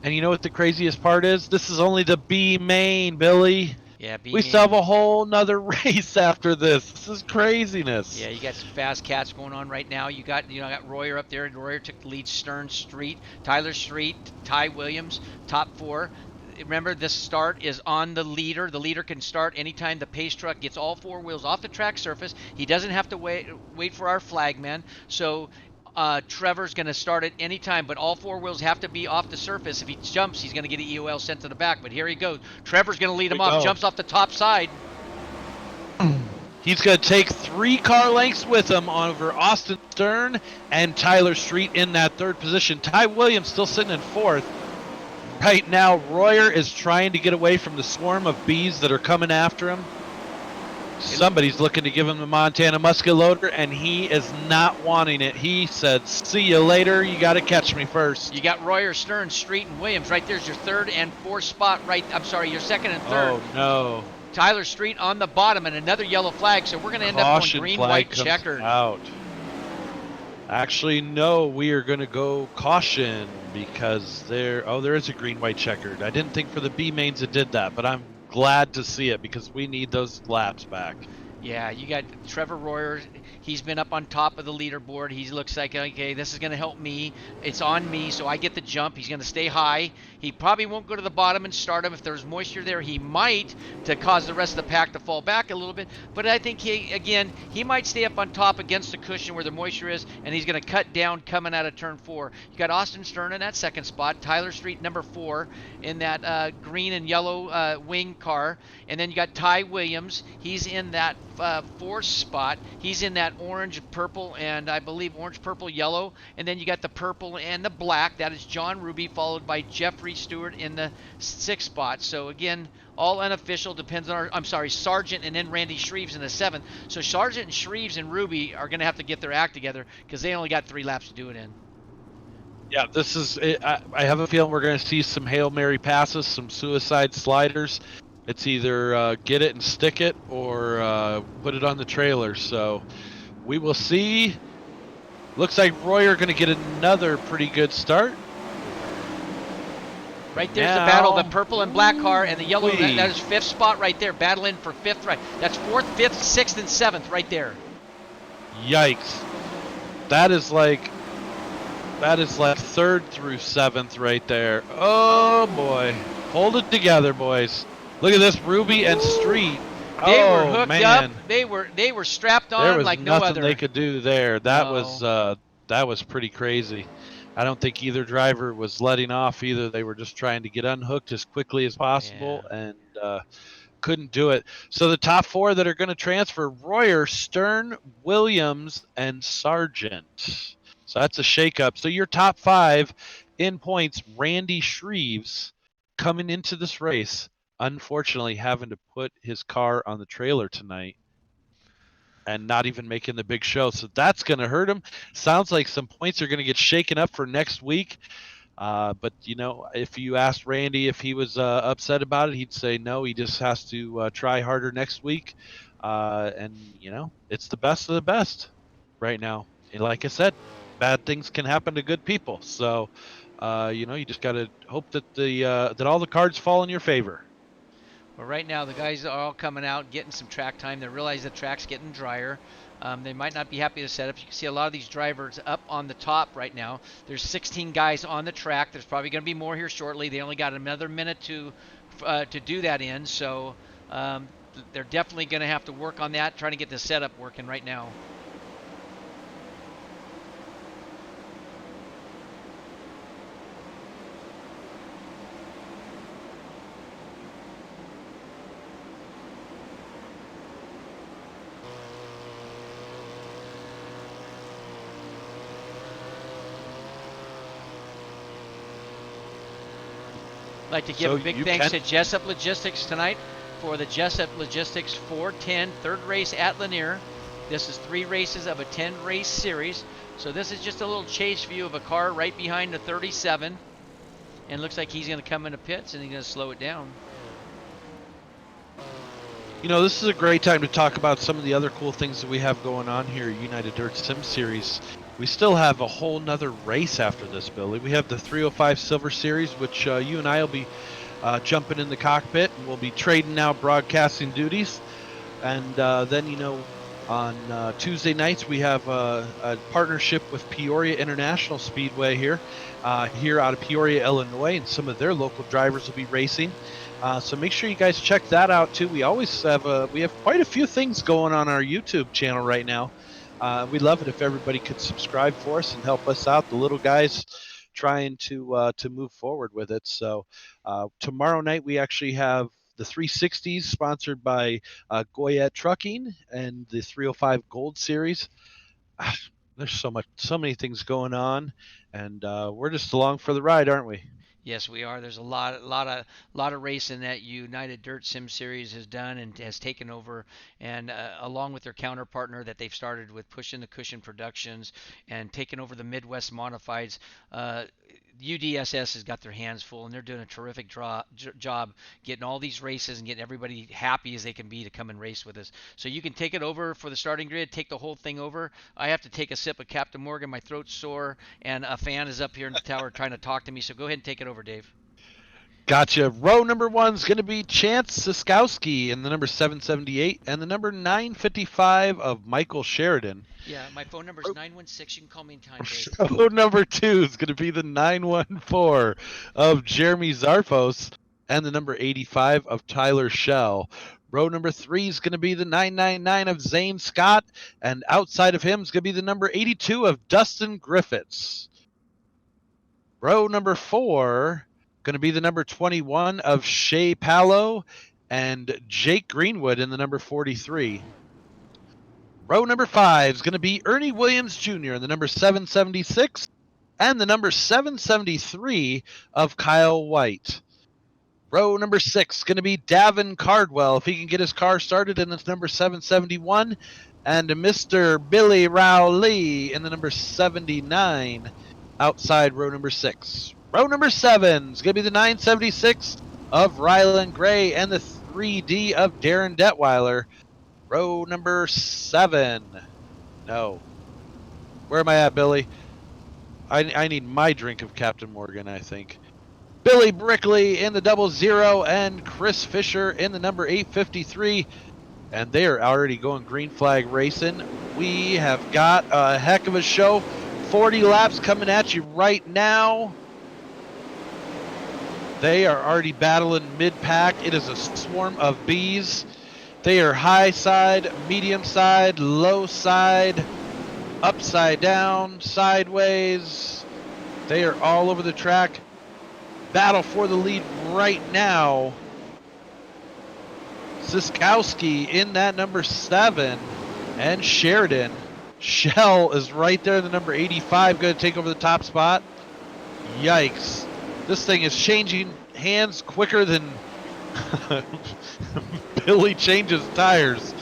And you know what the craziest part is? This is only the B main, Billy. Yeah, we still have a whole nother race after this. This is craziness. Yeah, you got some fast cats going on right now. You got Royer up there. Royer took the lead. Stern Street, Tyler Street, Ty Williams, top 4. Remember, this start is on the leader. The leader can start anytime the pace truck gets all 4 wheels off the track surface. He doesn't have to wait for our flagman. So Trevor's going to start at any time, but all 4 wheels have to be off the surface. If he jumps, he's going to get an EOL sent to the back. But here he goes. Trevor's going to lead him off. Jumps off the top side. He's going to take 3 car lengths with him over Austin Stern and Tyler Street in that 3rd position. Ty Williams still sitting in 4th. Right now, Royer is trying to get away from the swarm of bees that are coming after him. Somebody's looking to give him the Montana musket loader, and he is not wanting it. He said, "See you later. You got to catch me first." You got Royer, Stern, Street, and Williams. Right there's your third and fourth spot. I'm sorry, your second and third. Oh no! Tyler Street on the bottom, and another yellow flag. So we're going to end up going Caution green, flag white, comes checkered. out. Actually, no. We are going to go caution because there is a green, white, checkered. I didn't think for the B mains it did that, but I'm glad to see it because we need those laps back. Yeah, you got Trevor Royer. He's been up on top of the leaderboard. He looks like, okay, this is going to help me. It's on me, so I get the jump. He's going to stay high. He probably won't go to the bottom and start him. If there's moisture there, he might, to cause the rest of the pack to fall back a little bit. But I think, he might stay up on top against the cushion where the moisture is, and he's going to cut down coming out of turn 4. You got Austin Stern in that second spot. Tyler Street, number 4, in that green and yellow wing car. And then you got Ty Williams. He's in that 4th spot. He's in that orange, purple, and I believe orange, purple, yellow. And then you got the purple and the black. That is John Ruby, followed by Jeffrey Stewart in the 6th spot. So again, all unofficial, depends on Sargent and then Randy Shreves in the 7th. So Sargent and Shreves and Ruby are going to have to get their act together because they only got 3 laps to do it in. Yeah, this is. I have a feeling we're going to see some Hail Mary passes, some suicide sliders. It's either get it and stick it or put it on the trailer. So we will see. Looks like Royer going to get another pretty good start. Right there's the battle, the purple and black car and the yellow. That is 5th spot right there. Battling for 5th. Right. That's 4th, 5th, 6th, and 7th right there. Yikes! That is like 3rd through 7th right there. Oh boy! Hold it together, boys. Look at this, Ruby and Street. They were hooked man. up. They were strapped on there was like no other. nothing they could do there. That No. was pretty crazy. I don't think either driver was letting off either. They were just trying to get unhooked as quickly as possible and couldn't do it. So the top 4 that are going to transfer: Royer, Stern, Williams, and Sargent. So that's a shakeup. So your top 5 in points: Randy Shreves, coming into this race, unfortunately having to put his car on the trailer tonight and not even making the big show. So that's going to hurt him. Sounds like some points are going to get shaken up for next week. But, if you asked Randy if he was upset about it, he'd say no. He just has to try harder next week. It's the best of the best right now. And like I said, bad things can happen to good people. So, you just got to hope that that all the cards fall in your favor. Well, right now the guys are all coming out, getting some track time. They realize the track's getting drier. They might not be happy with the setup. You can see a lot of these drivers up on the top right now. There's 16 guys on the track. There's probably going to be more here shortly. They only got another minute to do that in. So they're definitely going to have to work on that, trying to get the setup working right now. I'd like to give a big thanks to Jessup Logistics tonight for the Jessup Logistics 410 third race at Lanier. This is 3 races of a 10-race series. So this is just a little chase view of a car right behind the 37. And it looks like he's going to come into pits and he's going to slow it down. This is a great time to talk about some of the other cool things that we have going on here at United Dirt Sim Series. We still have a whole nother race after this, Billy. We have the 305 Silver Series, which you and I will be jumping in the cockpit, and we'll be trading now broadcasting duties. And then, on Tuesday nights, we have a partnership with Peoria International Speedway here out of Peoria, Illinois, and some of their local drivers will be racing. So make sure you guys check that out too. We always have we have quite a few things going on our YouTube channel right now. We'd love it if everybody could subscribe for us and help us out, the little guys trying to move forward with it. So tomorrow night we actually have the 360s sponsored by Goyette Trucking and the 305 Gold Series. There's so many things going on, and we're just along for the ride, aren't we? Yes, we are. There's a lot of racing that United Dirt Sim Series has done and has taken over, and along with their counterpartner that they've started with Pushing the Cushion Productions and taking over the Midwest Modifieds. UDSS has got their hands full, and they're doing a terrific job getting all these races and getting everybody happy as they can be to come and race with us. So you can take it over for the starting grid, take the whole thing over. I have to take a sip of Captain Morgan. My throat's sore, and a fan is up here in the tower trying to talk to me. So go ahead and take it over, Dave. Gotcha. Row number 1's going to be Chance Siskowski in the number 778 and the number 955 of Michael Sheridan. Yeah, my phone number is 916. You can call me anytime, Dave. Row number 2 is going to be the 914 of Jeremy Zarfos and the number 85 of Tyler Shell. Row number 3 is going to be the 999 of Zane Scott, and outside of him is going to be the number 82 of Dustin Griffiths. Row number 4, going to be the number 21 of Shea Palo and Jake Greenwood in the number 43. Row number 5 is going to be Ernie Williams Jr. in the number 776 and the number 773 of Kyle White. Row number 6 is going to be Davin Cardwell if he can get his car started in the number 771, and Mr. Billy Rowley in the number 79 outside row number 6. Row number 7 is going to be the 976 of Rylan Gray and the 3D of Darren Detweiler. Row number 7. No. Where am I at, Billy? I need my drink of Captain Morgan, I think. Billy Brickley in the 00 and Chris Fisher in the number 853. And they are already going green flag racing. We have got a heck of a show. 40 laps coming at you right now. They are already battling mid-pack. It is a swarm of bees. They are high side, medium side, low side, upside down, sideways. They are all over the track. Battle for the lead right now. Siskowski in that number 7, and Sheridan. Shell is right there in the number 85, going to take over the top spot. Yikes. This thing is changing hands quicker than Billy changes tires.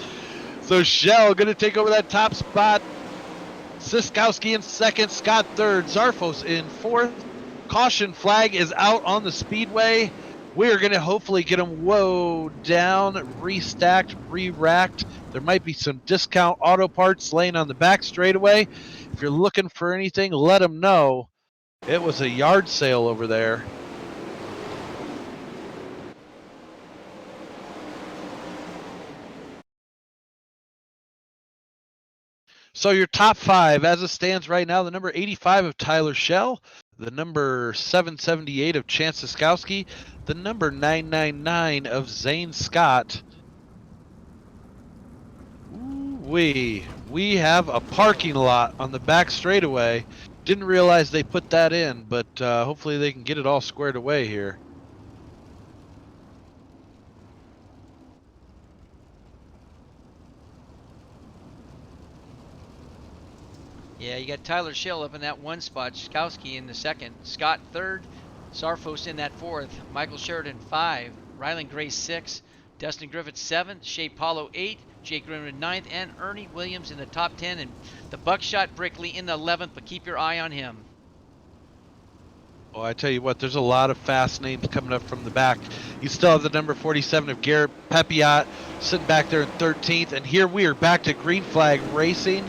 So Shell going to take over that top spot. Siskowski in second, Scott third, Zarfos in fourth. Caution flag is out on the speedway. We're going to hopefully get them woed down, restacked, re-racked. There might be some discount auto parts laying on the back straightaway. If you're looking for anything, let them know. It was a yard sale over there. So your top 5, as it stands right now, the number 85 of Tyler Shell, the number 778 of Chance Siskowski, the number 999 of Zane Scott. We have a parking lot on the back straightaway. Didn't realize they put that in, but hopefully they can get it all squared away here. Yeah, you got Tyler Shell up in that one spot, Skowski in the second, Scott third, Zarfos in that fourth, Michael Sheridan 5, Rylan Gray 6, Dustin Griffith 7, Shea Paulo 8, Jake Greenwood 9th, and Ernie Williams in the top 10, and the Buckshot Brickley in the 11th, but keep your eye on him. Oh, I tell you what, there's a lot of fast names coming up from the back. You still have the number 47 of Garrett Pepiot sitting back there in 13th, and here we are back to green flag racing.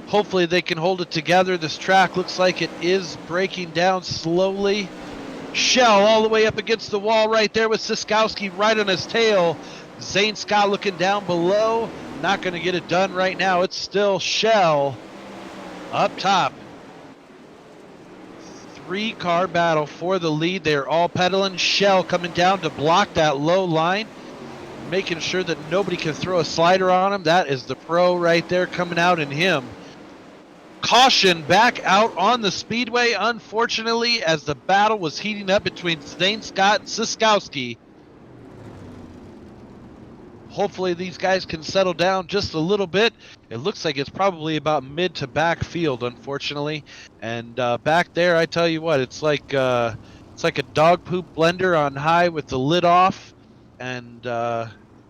Hopefully they can hold it together. This track looks like it is breaking down slowly. Shell all the way up against the wall right there with Siskowski right on his tail. Zane Scott looking down below. Not going to get it done right now. It's still Shell up top. 3-car battle for the lead. They're all pedaling. Shell coming down to block that low line, making sure that nobody can throw a slider on him. That is the pro right there coming out in him. Caution back out on the speedway, unfortunately, as the battle was heating up between Zane Scott and Siskowski. Hopefully these guys can settle down just a little bit. It looks like it's probably about mid to back field, unfortunately. And back there, I tell you what, it's like It's like a dog poop blender on high with the lid off, and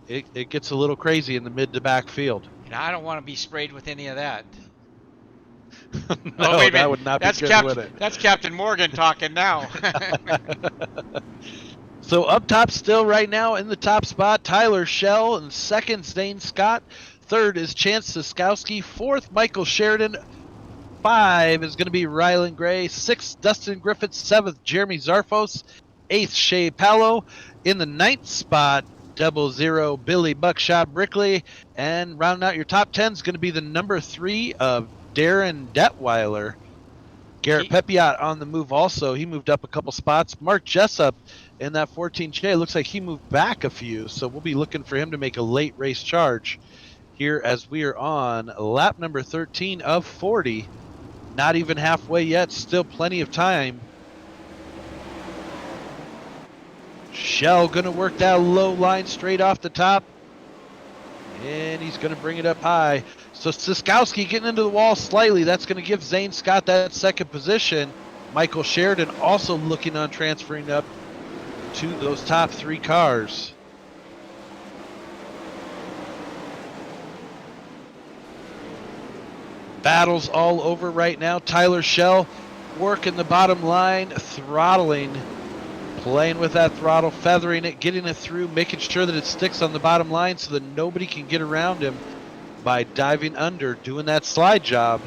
it gets a little crazy in the mid to back field. And I don't want to be sprayed with any of that. Oh, No, wait a that minute. would not be That's good, would it? Captain Morgan talking now. So up top still right now in the top spot, Tyler Shell, and second, Zane Scott. Third is Chance Siskowski. Fourth, Michael Sheridan. 5 is going to be Rylan Gray. 6th, Dustin Griffith. 7th, Jeremy Zarfos. 8th, Shea Palo. In the 9th spot, 00, Billy Buckshot Brickley. And rounding out your top 10 is going to be the number 3 of Darren Detweiler. Garrett Pepiot on the move also. He moved up a couple spots. Mark Jessup in that 14J. Looks like he moved back a few, so we'll be looking for him to make a late race charge here as we are on lap number 13 of 40. Not even halfway yet. Still plenty of time. Shell going to work that low line straight off the top. And he's going to bring it up high. So Siskowski getting into the wall slightly. That's going to give Zane Scott that second position. Michael Sheridan also looking on transferring up to those top 3 cars. Battles all over right now. Tyler Shell working the bottom line, throttling, playing with that throttle, feathering it, getting it through, making sure that it sticks on the bottom line so that nobody can get around him by diving under, doing that slide job.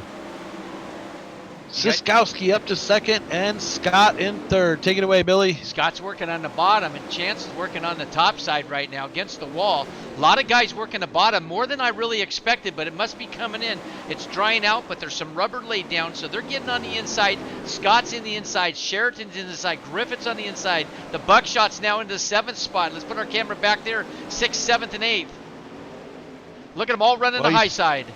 Siskowski up to second and Scott in third. Take it away, Billy. Scott's working on the bottom and Chance is working on the top side right now against the wall. A lot of guys working the bottom, more than I really expected, but it must be coming in. It's drying out, but there's some rubber laid down, so they're getting on the inside. Scott's in the inside, Sheridan's in the inside, Griffith's on the inside. The Buckshot's now into the 7th spot. Let's put our camera back there, 6th, 7th, and 8th. Look at them all running the high side.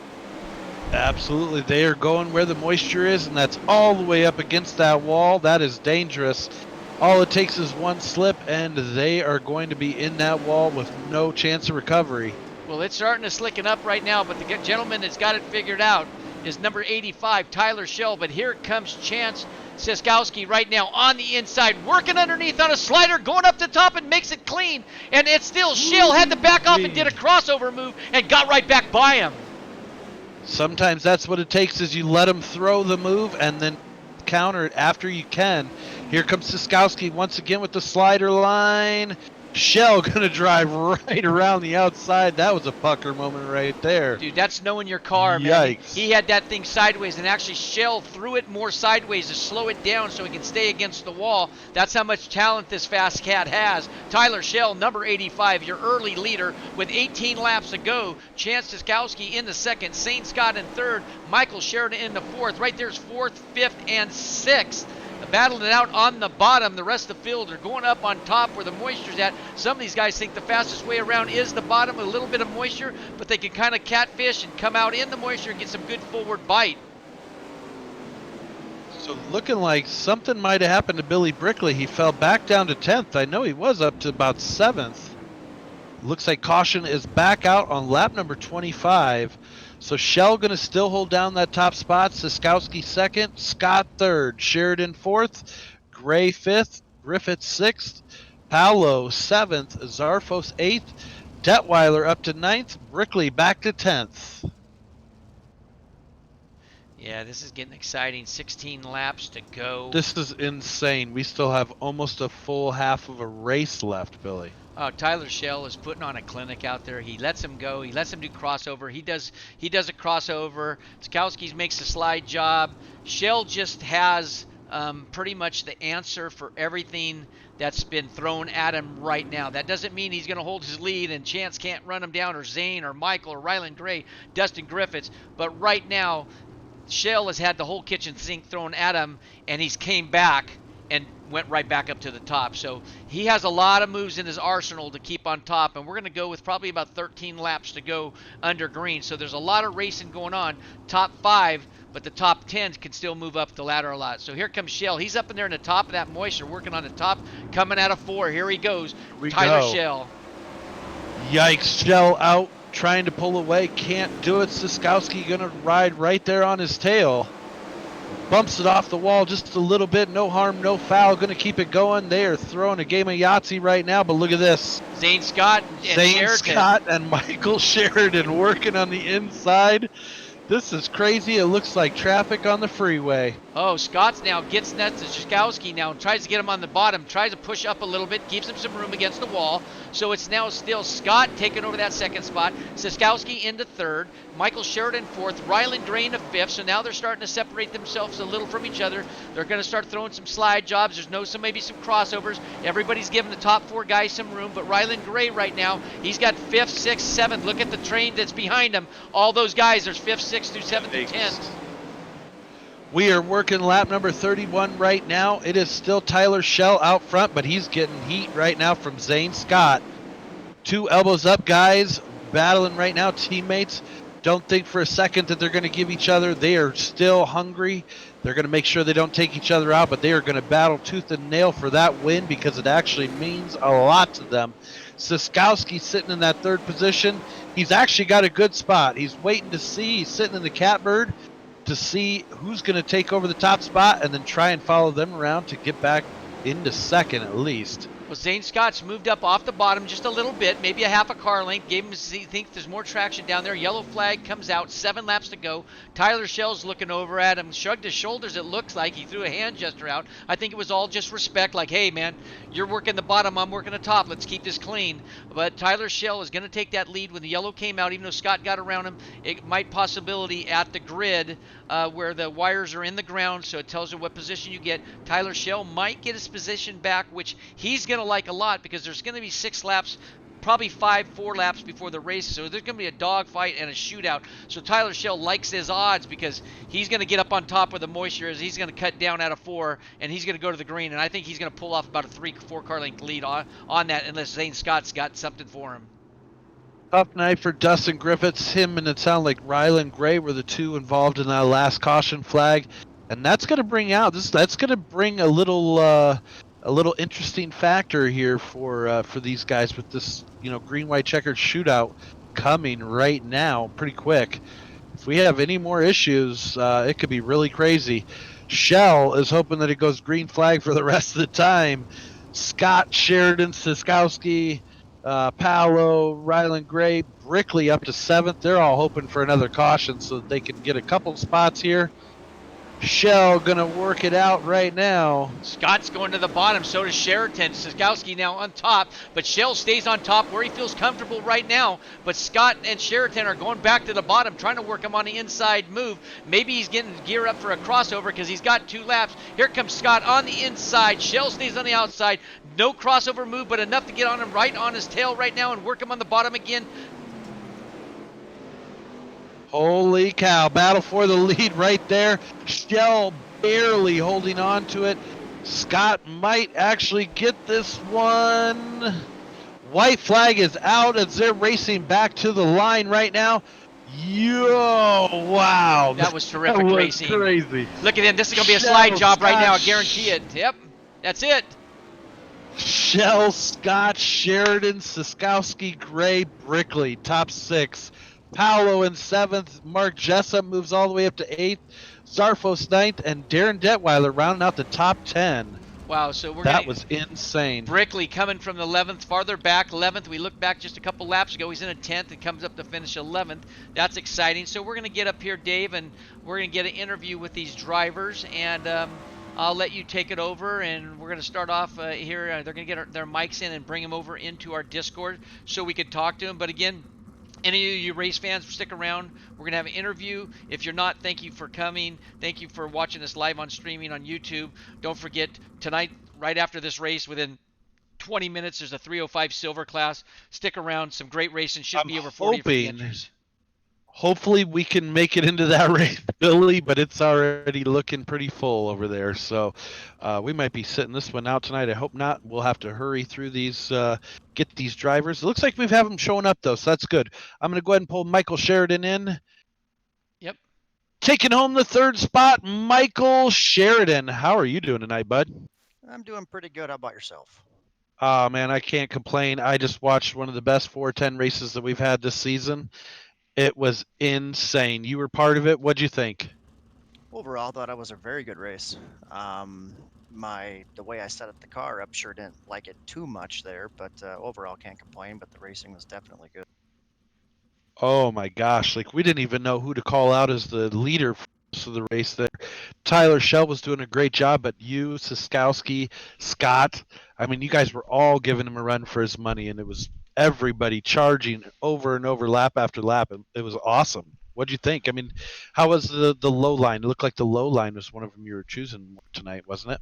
Absolutely. They are going where the moisture is, and that's all the way up against that wall. That is dangerous. All it takes is one slip, and they are going to be in that wall with no chance of recovery. Well, it's starting to slicken up right now, but the gentleman that's got it figured out is number 85, Tyler Shell. But here comes Chance Siskowski right now on the inside, working underneath on a slider, going up the top and makes it clean. And it's still Shell had to back off and did a crossover move and got right back by him. Sometimes that's what it takes, is you let them throw the move and then counter it after you can. Here comes Siskowski once again with the slider line. Shell gonna drive right around the outside. That was a pucker moment right there. Dude, that's knowing your car, man. Yikes. He had that thing sideways, and actually Shell threw it more sideways to slow it down so he can stay against the wall. That's how much talent this fast cat has. Tyler Shell, number 85, your early leader with 18 laps to go. Chance Siskowski in the second, Zane Scott in third, Michael Sheridan in the fourth. Right there's 4th, 5th, and 6th. Battling it out on the bottom. The rest of the field are going up on top where the moisture's at. Some of these guys think the fastest way around is the bottom with a little bit of moisture, but they can kind of catfish and come out in the moisture and get some good forward bite. So looking like something might have happened to Billy Brickley. He fell back down to 10th. I know he was up to about 7th. Looks like caution is back out on lap number 25. So Shell going to still hold down that top spot. Siskowski second, Scott third, Sheridan fourth, Gray fifth, Griffith sixth, Paolo seventh, Zarfos eighth, Detweiler up to 9th, Brickley back to 10th. Yeah, this is getting exciting. 16 laps to go. This is insane. We still have almost a full half of a race left, Billy. Oh, Tyler Shell is putting on a clinic out there. He lets him go. He lets him do crossover. He does a crossover. Skowski makes a slide job. Shell just has pretty much the answer for everything that's been thrown at him right now. That doesn't mean he's going to hold his lead and Chance can't run him down, or Zane or Michael or Rylan Gray, Dustin Griffiths. But right now, Shell has had the whole kitchen sink thrown at him, and he's came back and went right back up to the top. So he has a lot of moves in his arsenal to keep on top, and we're going to go with probably about 13 laps to go under green. So there's a lot of racing going on. Top 5, but the top 10 can still move up the ladder a lot. So here comes Shell. He's up in there in the top of that moisture, working on the top, coming out of 4. Here he goes. Tyler Shell. Yikes, Shell out, trying to pull away, can't do it. Siskowski gonna ride right there on his tail. Bumps it off the wall just a little bit. No harm, no foul. Going to keep it going. They are throwing a game of Yahtzee right now, but look at this. Zane Scott and Zane Sheridan. Scott and Michael Sheridan working on the inside. This is crazy. It looks like traffic on the freeway. Oh, Scott's now gets nuts to Shkowski now, tries to get him on the bottom, tries to push up a little bit, gives him some room against the wall. So it's now still Scott taking over that second spot, Siskowski into third, Michael Sheridan fourth, Ryland Gray into fifth. So now they're starting to separate themselves a little from each other. They're going to start throwing some slide jobs. There's maybe some crossovers. Everybody's giving the top four guys some room, but Ryland Gray right now, he's got fifth, sixth, seventh. Look at the train that's behind him. All those guys, there's fifth, sixth through seventh through 10th. We are working lap number 31 right now. It is still Tyler Schell out front, but he's getting heat right now from Zane Scott. Two elbows up guys battling right now, teammates. Don't think for a second that they're going to give each other. They are still hungry. They're going to make sure they don't take each other out, but they are going to battle tooth and nail for that win because it actually means a lot to them. Siskowski sitting in that third position. He's actually got a good spot. He's waiting to see. He's sitting in the catbird to see who's going to take over the top spot and then try and follow them around to get back into second at least. Well, Zane Scott's moved up off the bottom just a little bit, maybe a half a car length. Gave him think there's more traction down there. Yellow flag comes out, 7 laps to go. Tyler Schell's looking over at him, shrugged his shoulders. It looks like he threw a hand gesture out. I think it was all just respect, like, hey man, you're working the bottom, I'm working the top. Let's keep this clean. But Tyler Schell is going to take that lead when the yellow came out. Even though Scott got around him, it might possibility at the grid where the wires are in the ground, so it tells you what position you get. Tyler Schell might get his position back, which he's going to like a lot because there's going to be 6 laps, probably 4 laps before the race, so there's going to be a dogfight and a shootout. So Tyler Schell likes his odds because he's going to get up on top where the moisture is. He's going to cut down out of 4, and he's going to go to the green, and I think he's going to pull off about a 3-4 car length lead on that unless Zane Scott's got something for him. Tough night for Dustin Griffiths. Him and it sounded like Ryland Gray were the two involved in that last caution flag, and that's going to bring out that's going to bring a little interesting factor here for these guys with this green white checkered shootout coming right now pretty quick. If we have any more issues, it could be really crazy. Shell is hoping that it goes green flag for the rest of the time. Scott, Sheridan, Siskowski, Paolo, Ryland Gray, Brickley up to 7th. They're all hoping for another caution so that they can get a couple spots here. Shell gonna work it out right now. Scott's going to the bottom, so does Sheridan. Siskowski now on top, but Shell stays on top where he feels comfortable right now. But Scott and Sheridan are going back to the bottom, trying to work him on the inside move. Maybe he's getting gear up for a crossover because he's got 2 laps. Here comes Scott on the inside. Shell stays on the outside. No crossover move, but enough to get on him right on his tail right now and work him on the bottom again. Holy cow, battle for the lead right there. Shell barely holding on to it. Scott might actually get this one. White flag is out as they're racing back to the line right now. Yo, wow. That was terrific that was racing. Crazy. Look at him. This is going to be a slide job right now. I guarantee it. Yep, that's it. Shell, Scott, Sheridan, Siskowski, Gray, Brickley, top 6. Paolo in 7th. Mark Jessup moves all the way up to 8th. Zarfos 9th, and Darren Detweiler rounding out the top 10. Wow, so that was insane. Brickley coming from the 11th, farther back, 11th. We looked back just a couple laps ago. He's in a 10th and comes up to finish 11th. That's exciting. So we're going to get up here, Dave, and we're going to get an interview with these drivers, and I'll let you take it over, and we're going to start off here. They're going to get their mics in and bring them over into our Discord so we could talk to them. But again, any of you race fans, stick around. We're going to have an interview. If you're not, thank you for coming. Thank you for watching us live on streaming on YouTube. Don't forget, tonight, right after this race, within 20 minutes, there's a 305 Silver class. Stick around. Some great racing. Should be over 40 entries. Hopefully we can make it into that race, Billy, but it's already looking pretty full over there. So we might be sitting this one out tonight. I hope not. We'll have to hurry through these, get these drivers. It looks like we have them showing up, though, so that's good. I'm going to go ahead and pull Michael Sheridan in. Yep. Taking home the 3rd spot, Michael Sheridan. How are you doing tonight, bud? I'm doing pretty good. How about yourself? Oh, man, I can't complain. I just watched one of the best 410 races that we've had this season. It was insane. You were part of it. What'd you think? Overall, I thought it was a very good race. The way I set up the car up sure didn't like it too much there, but overall can't complain. But the racing was definitely good. Oh my gosh, like we didn't even know who to call out as the leader for the race there. Tyler Shell was doing a great job, but you, Siskowski, Scott, I mean, you guys were all giving him a run for his money, and it was everybody charging over and over, lap after lap. It was awesome. What'd you think? I mean, how was the low line? It looked like the low line was one of them you were choosing tonight, wasn't it?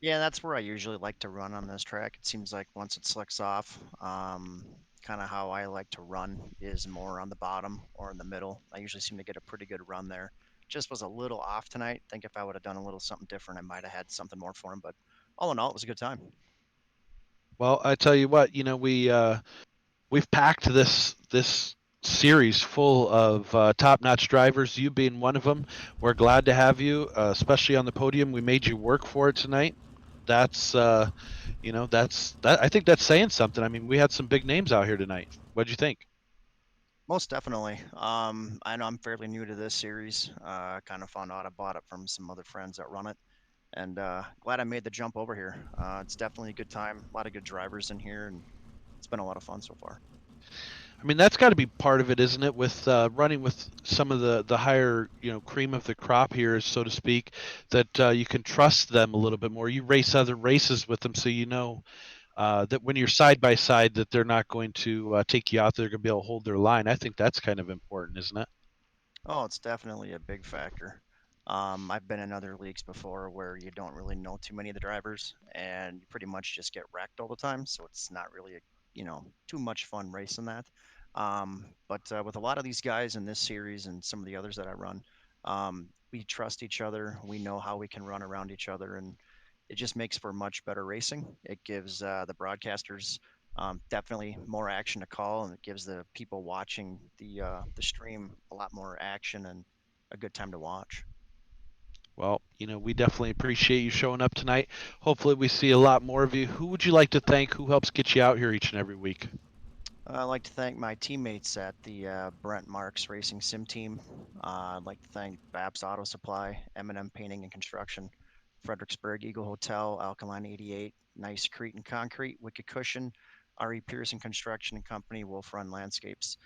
Yeah, that's where I usually like to run on this track. It seems like once it slicks off, kind of how I like to run is more on the bottom or in the middle. I usually seem to get a pretty good run there. Just was a little off tonight. Think if I would have done a little something different, I might have had something more for him. But all in all, it was a good time. Well, I tell you what, you know, we've packed this series full of top-notch drivers. You being one of them, we're glad to have you, especially on the podium. We made you work for it tonight. That's you know, that. I think that's saying something. I mean, we had some big names out here tonight. What'd you think? Most definitely. I know I'm fairly new to this series. Kind of found out about it from some other friends that run it, and glad I made the jump over here. It's definitely a good time. A lot of good drivers in here, and it's been a lot of fun so far. I mean, that's got to be part of it, isn't it? With running with some of the higher, you know, cream of the crop here, so to speak, that you can trust them a little bit more. You race other races with them, so you know that when you're side by side, that they're not going to take you out. They're going to be able to hold their line. I think that's kind of important, isn't it? Oh, it's definitely a big factor. I've been in other leagues before where you don't really know too many of the drivers, and you pretty much just get wrecked all the time. So it's not really too much fun racing that. But with a lot of these guys in this series and some of the others that I run, we trust each other. We know how we can run around each other, and it just makes for much better racing. It gives the broadcasters definitely more action to call, and it gives the people watching the stream a lot more action and a good time to watch. Well, you know, we definitely appreciate you showing up tonight. Hopefully, we see a lot more of you. Who would you like to thank? Who helps get you out here each and every week? I'd like to thank my teammates at the Brent Marks Racing Sim team. I'd like to thank Babs Auto Supply, M&M Painting and Construction, Fredericksburg Eagle Hotel, Alkaline 88, Nice Crete and Concrete, Wicked Cushion, R.E. Pearson Construction and Company, Wolf Run Landscapes.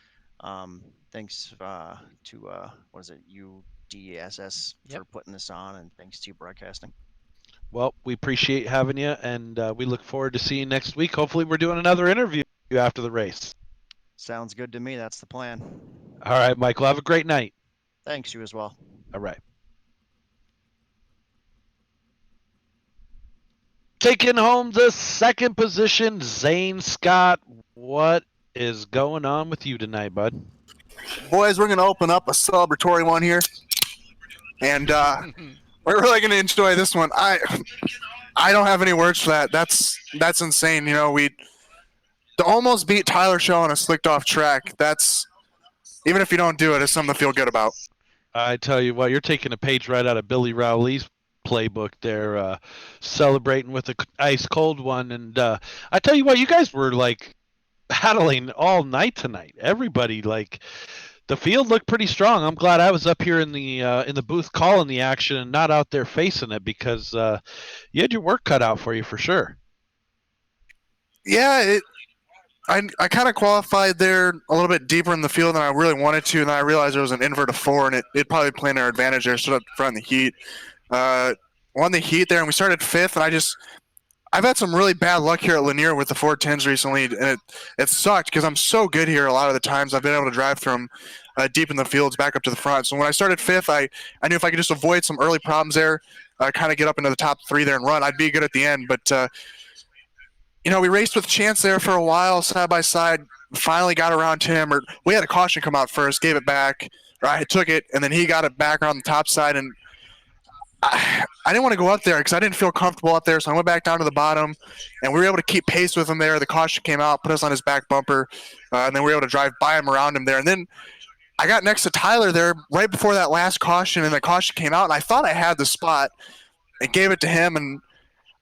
Thanks to, what is it, UDSS Yep. for putting this on, and thanks to you broadcasting. Well, we appreciate having you, and we look forward to seeing you next week. Hopefully, we're doing another interview after the race. Sounds good to me. That's the plan. All right, Michael, have a great night. Thanks, you as well. All right. Taking home the second position, Zane Scott. What is going on with you tonight, bud? Boys, we're going to open up a celebratory one here, and we're really going to enjoy this one. I don't have any words for that. That's insane. You know, we to almost beat Tyler Shaw on a slicked off track. That's, even if you don't do it, it's something to feel good about. I tell you what, you're taking a page right out of Billy Rowley's playbook there, celebrating with a ice cold one. And I tell you what, you guys were like battling all night tonight. Everybody, like, the field looked pretty strong. I'm glad I was up here in the booth calling the action and not out there facing it, because you had your work cut out for you for sure. Yeah, I kind of qualified there a little bit deeper in the field than I really wanted to, and then I realized there was an invert of 4, and it probably played in our advantage there. Stood up front in the heat, won the heat there, and we started 5th. And I've had some really bad luck here at Lanier with the 410s recently, and it sucked because I'm so good here a lot of the times. I've been able to drive from deep in the fields back up to the front. So when I started 5th, I knew if I could just avoid some early problems there, kind of get up into the top 3 there and run, I'd be good at the end. But you know, we raced with Chance there for a while, side by side. Finally got around to him, or we had a caution come out first, gave it back, or I took it, and then he got it back around the top side. And I didn't want to go up there because I didn't feel comfortable up there, so I went back down to the bottom, and we were able to keep pace with him there. The caution came out, put us on his back bumper, and then we were able to drive by him around him there. And then I got next to Tyler there right before that last caution, and the caution came out, and I thought I had the spot and gave it to him, and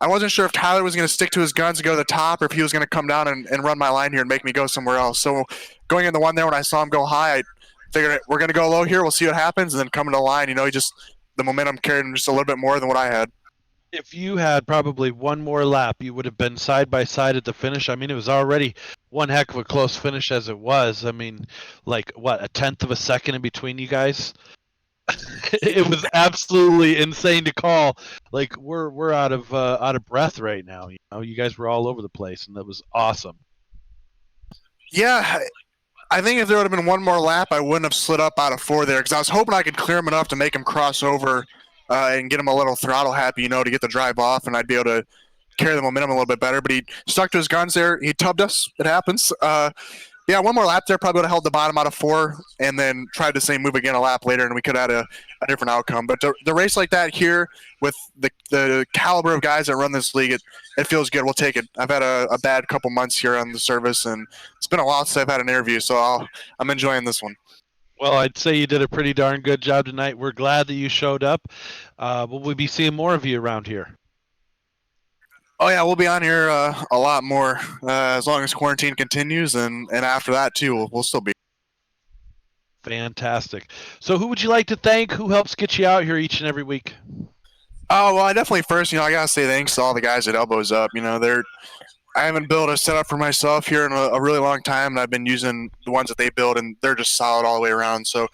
I wasn't sure if Tyler was going to stick to his guns and go to the top, or if he was going to come down and run my line here and make me go somewhere else. So going in the one there, when I saw him go high, I figured we're going to go low here. We'll see what happens. And then coming to the line, you know, he just the momentum carried him just a little bit more than what I had. If you had probably one more lap, you would have been side by side at the finish. I mean, it was already one heck of a close finish as it was. I mean, like what, a tenth of a second in between you guys? It was absolutely insane to call. Like we're out of breath right now. You know, you guys were all over the place, and that was awesome. Yeah, I think if there would have been one more lap, I wouldn't have slid up out of 4 there because I was hoping I could clear him enough to make him cross over and get him a little throttle happy, to get the drive off, and I'd be able to carry the momentum a little bit better. But he stuck to his guns there. He tubbed us. It happens. Yeah, one more lap there probably would have held the bottom out of 4 and then tried the same move again a lap later, and we could have had a different outcome. But the race like that here with the caliber of guys that run this league, it feels good. We'll take it. I've had a bad couple months here on the service, and it's been a while since I've had an interview, so I'm enjoying this one. Well, I'd say you did a pretty darn good job tonight. We're glad that you showed up. Will we be seeing more of you around here? Oh yeah, we'll be on here a lot more as long as quarantine continues, and after that too, we'll still be. Fantastic. So who would you like to thank? Who helps get you out here each and every week? Oh well, I definitely first, I gotta say thanks to all the guys at Elbows Up. I haven't built a setup for myself here in a really long time, and I've been using the ones that they build, and they're just solid all the way around. So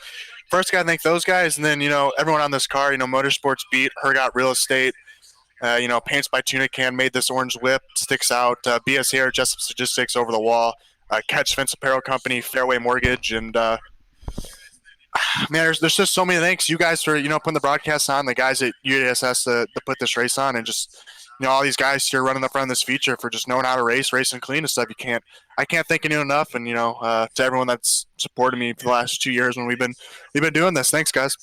first, gotta thank those guys, and then everyone on this car. Motorsports Beat, Hergot Real Estate. Paints by Tuna Can made this orange whip, sticks out. BS Hair, Jessup Statistics, Over the Wall, Catch Fence Apparel Company, Fairway Mortgage, and man, there's just so many thanks. You guys for putting the broadcast on, the guys at UASS to put this race on, and just all these guys here running the front of this feature for just knowing how to racing clean and stuff. I can't thank you enough, and to everyone that's supported me for the last 2 years when we've been doing this. Thanks, guys.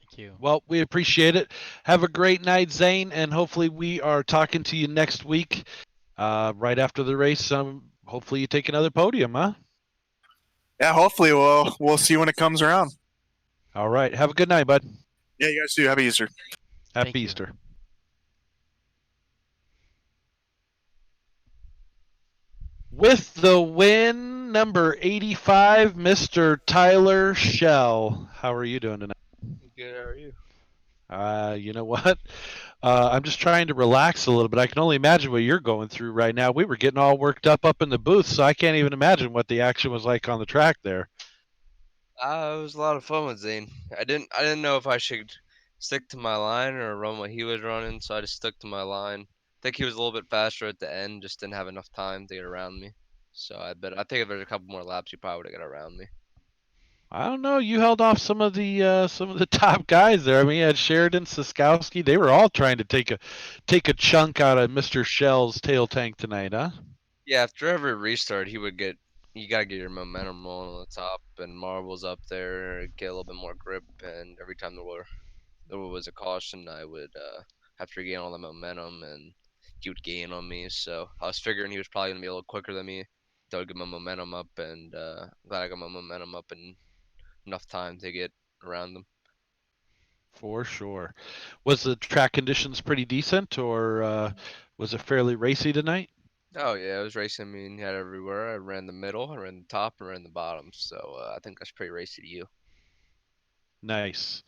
Thank you. Well, we appreciate it. Have a great night, Zane, and hopefully we are talking to you next week, right after the race. Hopefully you take another podium, huh? Yeah, hopefully we'll see when it comes around. All right. Have a good night, bud. Yeah, you guys too. Happy Easter. Happy Thank you. Easter. With the win, number 85, Mr. Tyler Shell. How are you doing tonight? Good, how are you? You know what? I'm just trying to relax a little bit. I can only imagine what you're going through right now. We were getting all worked up in the booth, so I can't even imagine what the action was like on the track there. It was a lot of fun with Zane. I didn't know if I should stick to my line or run what he was running, so I just stuck to my line. I think he was a little bit faster at the end, just didn't have enough time to get around me. So I think if there's a couple more laps, he probably would have got around me. I don't know. You held off some of the top guys there. I mean, you had Sheridan, Siskowski. They were all trying to take a chunk out of Mr. Shell's tail tank tonight, huh? Yeah, after every restart, you gotta get your momentum rolling on the top, and Marvel's up there, get a little bit more grip, and every time there was a caution, I would have to regain all the momentum, and he would gain on me. So I was figuring he was probably gonna be a little quicker than me. That would get my momentum up, and I'm glad I got my momentum up in enough time to get around them. For sure. Was the track conditions pretty decent, or was it fairly racy tonight? Oh yeah, I was racing. I mean, had everywhere. I ran the middle, I ran the top, and ran the bottom. So I think that's pretty racy to you. Nice.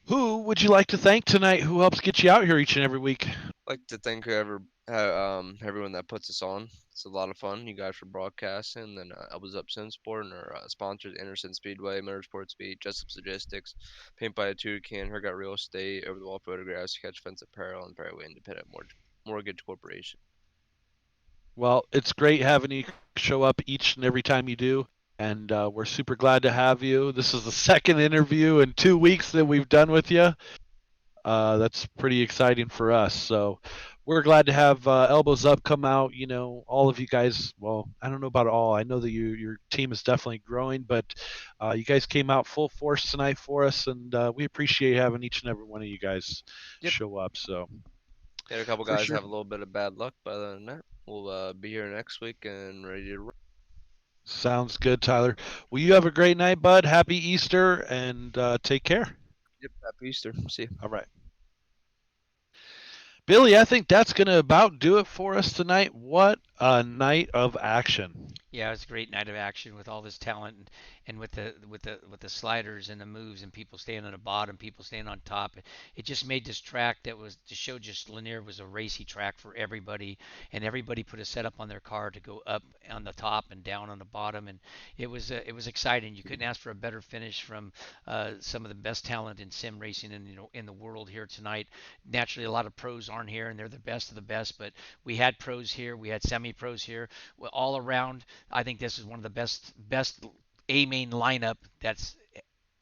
Who would you like to thank tonight? Who helps get you out here each and every week? I'd like to thank everyone that puts us on. It's a lot of fun. You guys for broadcasting. Then Elbows Up Sport and our sponsors: Anderson Speedway, Motorsports Beat, Jessup Statistics, Paint by a Tutor Can, Hergot Real Estate, Over the Wall Photographs, Catch Fence Apparel, and Fairway Independent Mortgage Corporation. Well, it's great having you show up each and every time you do, and we're super glad to have you. This is the second interview in 2 weeks that we've done with you. That's pretty exciting for us. So we're glad to have Elbows Up come out. All of you guys. Well, I don't know about all. I know that your team is definitely growing, but you guys came out full force tonight for us, and we appreciate having each and every one of you guys show up. So. Had a couple For guys sure. have a little bit of bad luck, but other than that, we'll be here next week and ready to run. Sounds good, Tyler. Well, you have a great night, bud. Happy Easter, and take care. Yep, happy Easter. See you. All right. Billy, I think that's going to about do it for us tonight. What A night of action. Yeah, it was a great night of action with all this talent and with the sliders and the moves and people staying on the bottom, people staying on top. It just made this track that was to show just Lanier was a racy track for everybody, and everybody put a setup on their car to go up on the top and down on the bottom, and it was exciting. You couldn't ask for a better finish from some of the best talent in sim racing in the world here tonight. Naturally, a lot of pros aren't here, and they're the best of the best, but we had pros here, we had semi pros here, all around. I think this is one of the best A main lineup that's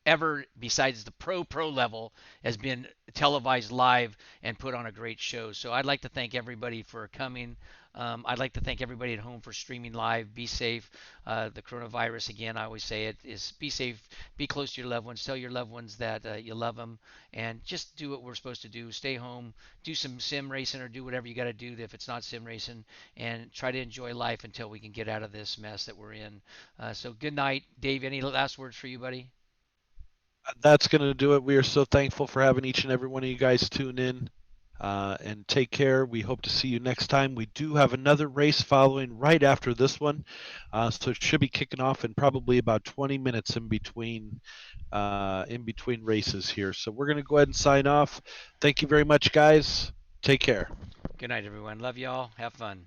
ever, besides the pro level, has been televised live and put on a great show. So I'd like to thank everybody for coming. I'd like to thank everybody at home for streaming live. Be safe. The coronavirus, again, I always say it, is be safe, be close to your loved ones, tell your loved ones that you love them, and just do what we're supposed to do. Stay home, do some sim racing, or do whatever you got to do if it's not sim racing, and try to enjoy life until we can get out of this mess that we're in. So good night. Dave, any last words for you, buddy? That's going to do it. We are so thankful for having each and every one of you guys tune in. And take care. We hope to see you next time. We do have another race following right after this one, so it should be kicking off in probably about 20 minutes in between races here. So we're going to go ahead and sign off. Thank you very much, guys. Take care. Good night, everyone. Love y'all. Have fun.